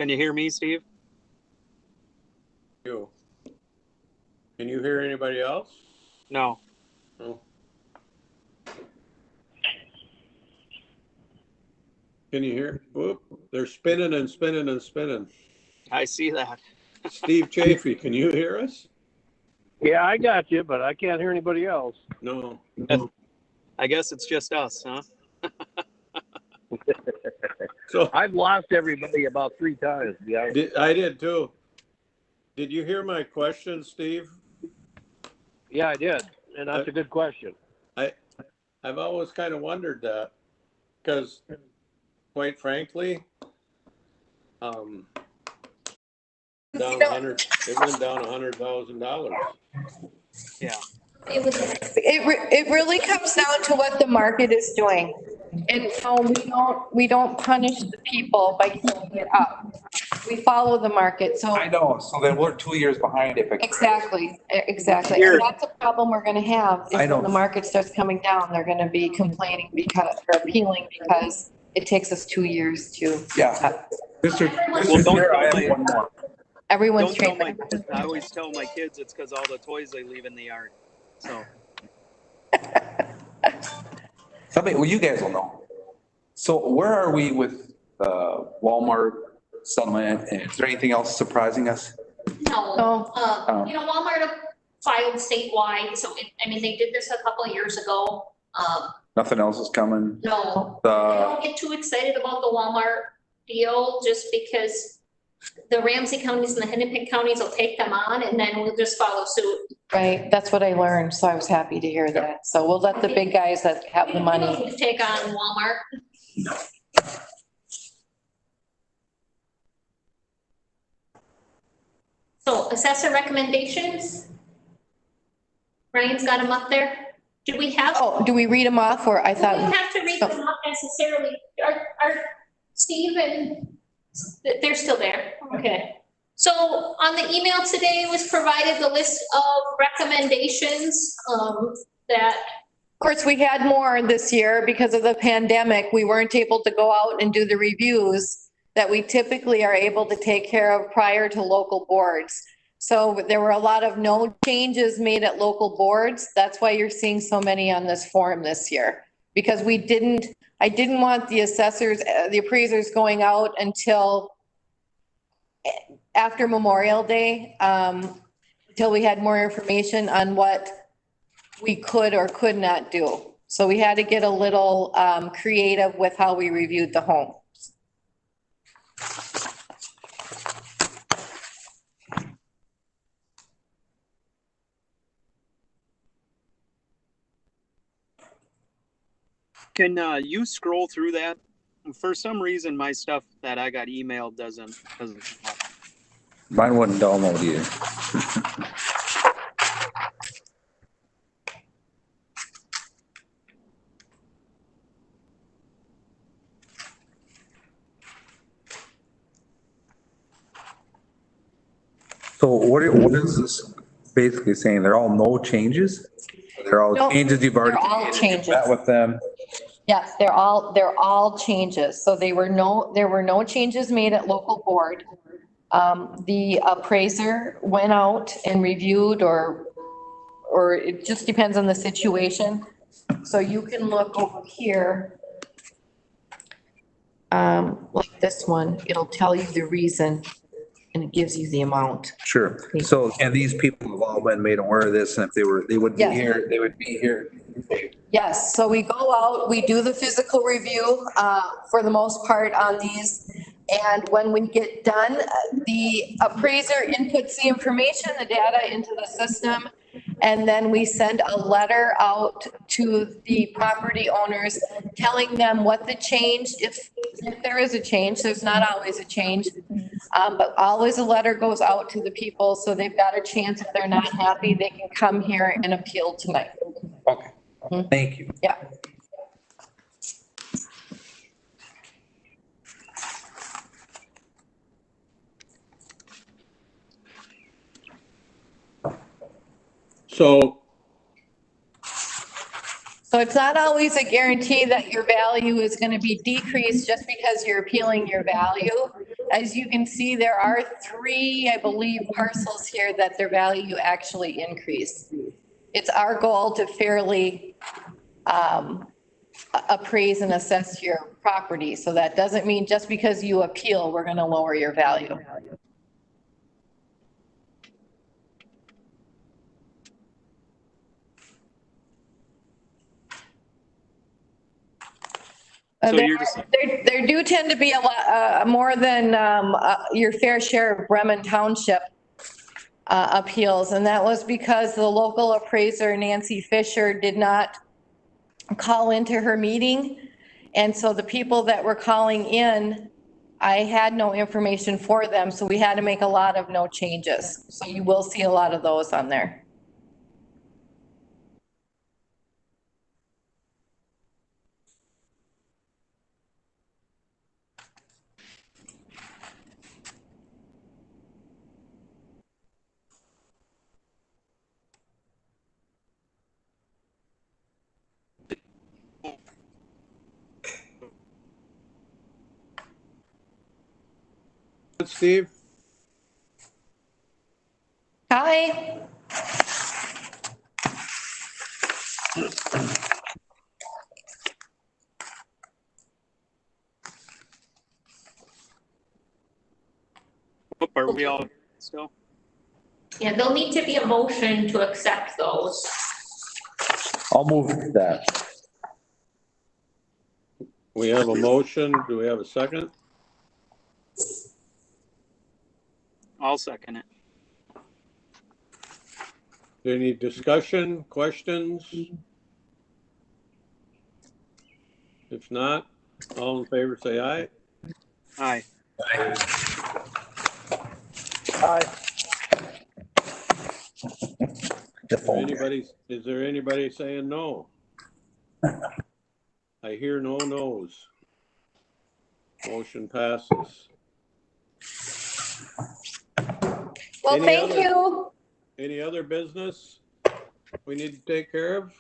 Can you hear me, Steve?
You. Can you hear anybody else?
No.
No. Can you hear? Whoop, they're spinning and spinning and spinning.
I see that.
Steve Chafee, can you hear us?
Yeah, I got you, but I can't hear anybody else.
No.
I guess it's just us, huh?
So I've lost everybody about 3 times. Yeah.
I did too. Did you hear my question, Steve?
Yeah, I did. And that's a good question.
I've always kind of wondered that because, quite frankly, down it went down $100,000.
Yeah.
It really comes down to what the market is doing. And so we don't punish the people by keeping it up. We follow the market, so.
I know, so then we're 2 years behind if it.
Exactly.
Here.
And that's a problem we're gonna have.
I
Is
know.
when the market starts coming down, they're gonna be complaining or appealing because it takes us 2 years to.
Yeah. Mr.
Well, don't
Chair, I
tell
have
my-
one more.
Everyone's
Don't tell
trained.
I always tell my kids it's because all the toys they leave in the yard. So.
Somebody, well, you guys will know. So where are we with Walmart settlement? And is there anything else surprising us?
No, Walmart filed statewide, so they did this a couple of years ago.
Nothing else is coming?
No, I don't get too excited about the Walmart deal just because the Ramsey counties and the Hennepin counties will take them on and then we'll just follow suit.
Right, that's what I learned, so I was happy to hear that. So we'll let the big guys that have the money.
Take on Walmart. So assessor recommendations? Ryan's got them up there. Do we have?
Oh, do we read them off or I thought?
We don't have to read them off necessarily. Are Steve and, they're still there, okay. So on the email today was provided the list of recommendations that.
Of course, we had more this year because of the pandemic. We weren't able to go out and do the reviews that we typically are able to take care of prior to local boards. So there were a lot of no changes made at local boards. That's why you're seeing so many on this form this year. Because I didn't want the assessors, the appraisers going out until after Memorial Day, until we had more information on what we could or could not do. So we had to get a little creative with how we reviewed the home.
Can you scroll through that? For some reason, my stuff that I got emailed doesn't.
Mine wouldn't download either. So what is this basically saying? They're all no changes? They're all
No,
changes you've already
they're all changes.
met with them?
Yes, they're all changes. So there were no changes made at local board. The appraiser went out and reviewed or it just depends on the situation. So you can look over here. Like this one, it'll tell you the reason and it gives you the amount.
Sure. So, and these people have all been made aware of this, and if they would be
Yes.
here, they would be here.
Yes, so we go out, we do the physical review for the most part on these. And when we get done, the appraiser inputs the information, the data into the system. And then we send a letter out to the property owners telling them what the change, if there is a change, there's not always a change. But always a letter goes out to the people, so they've got a chance. If they're not happy, they can come here and appeal tonight.
Okay, thank you.
Yeah. So it's not always a guarantee that your value is going to be decreased just because you're appealing your value. As you can see, there are 3, I believe, parcels here that their value actually increased. It's our goal to fairly appraise and assess your property. So that doesn't mean just because you appeal, we're going to lower your value.
So you're just,
There do tend to be a lot, more than your fair share of Bremen Township appeals. And that was because the local appraiser, Nancy Fisher, did not call into her meeting. And so the people that were calling in, I had no information for them. So we had to make a lot of no changes. So you will see a lot of those on there.
Steve?
Hi.
are we all still?
Yeah, there'll need to be a motion to accept those.
I'll move that.
We have a motion. Do we have a second?
I'll second it.
Any discussion, questions? If not, all in favor say aye.
Aye.
Is there anybody saying no? I hear no no's. Motion passes.
Well, thank you.
Any other business we need to take care of?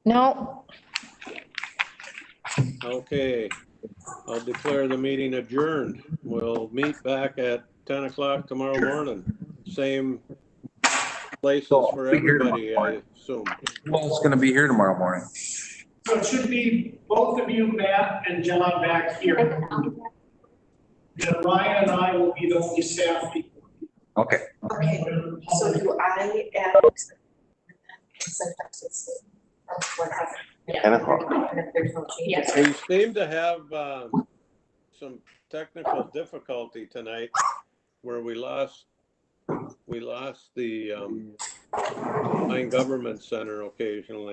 No.
Okay, I'll declare the meeting adjourned. We'll meet back at 10 o'clock tomorrow morning. Same places for everybody, I assume.
Who else is going to be here tomorrow morning?
So it should be both of you, Matt and John, back here. Then Ryan and I will be the only staff people.
Okay.
Okay, so do I add?
We seem to have some technical difficulty tonight where we lost the Pine Government Center occasionally.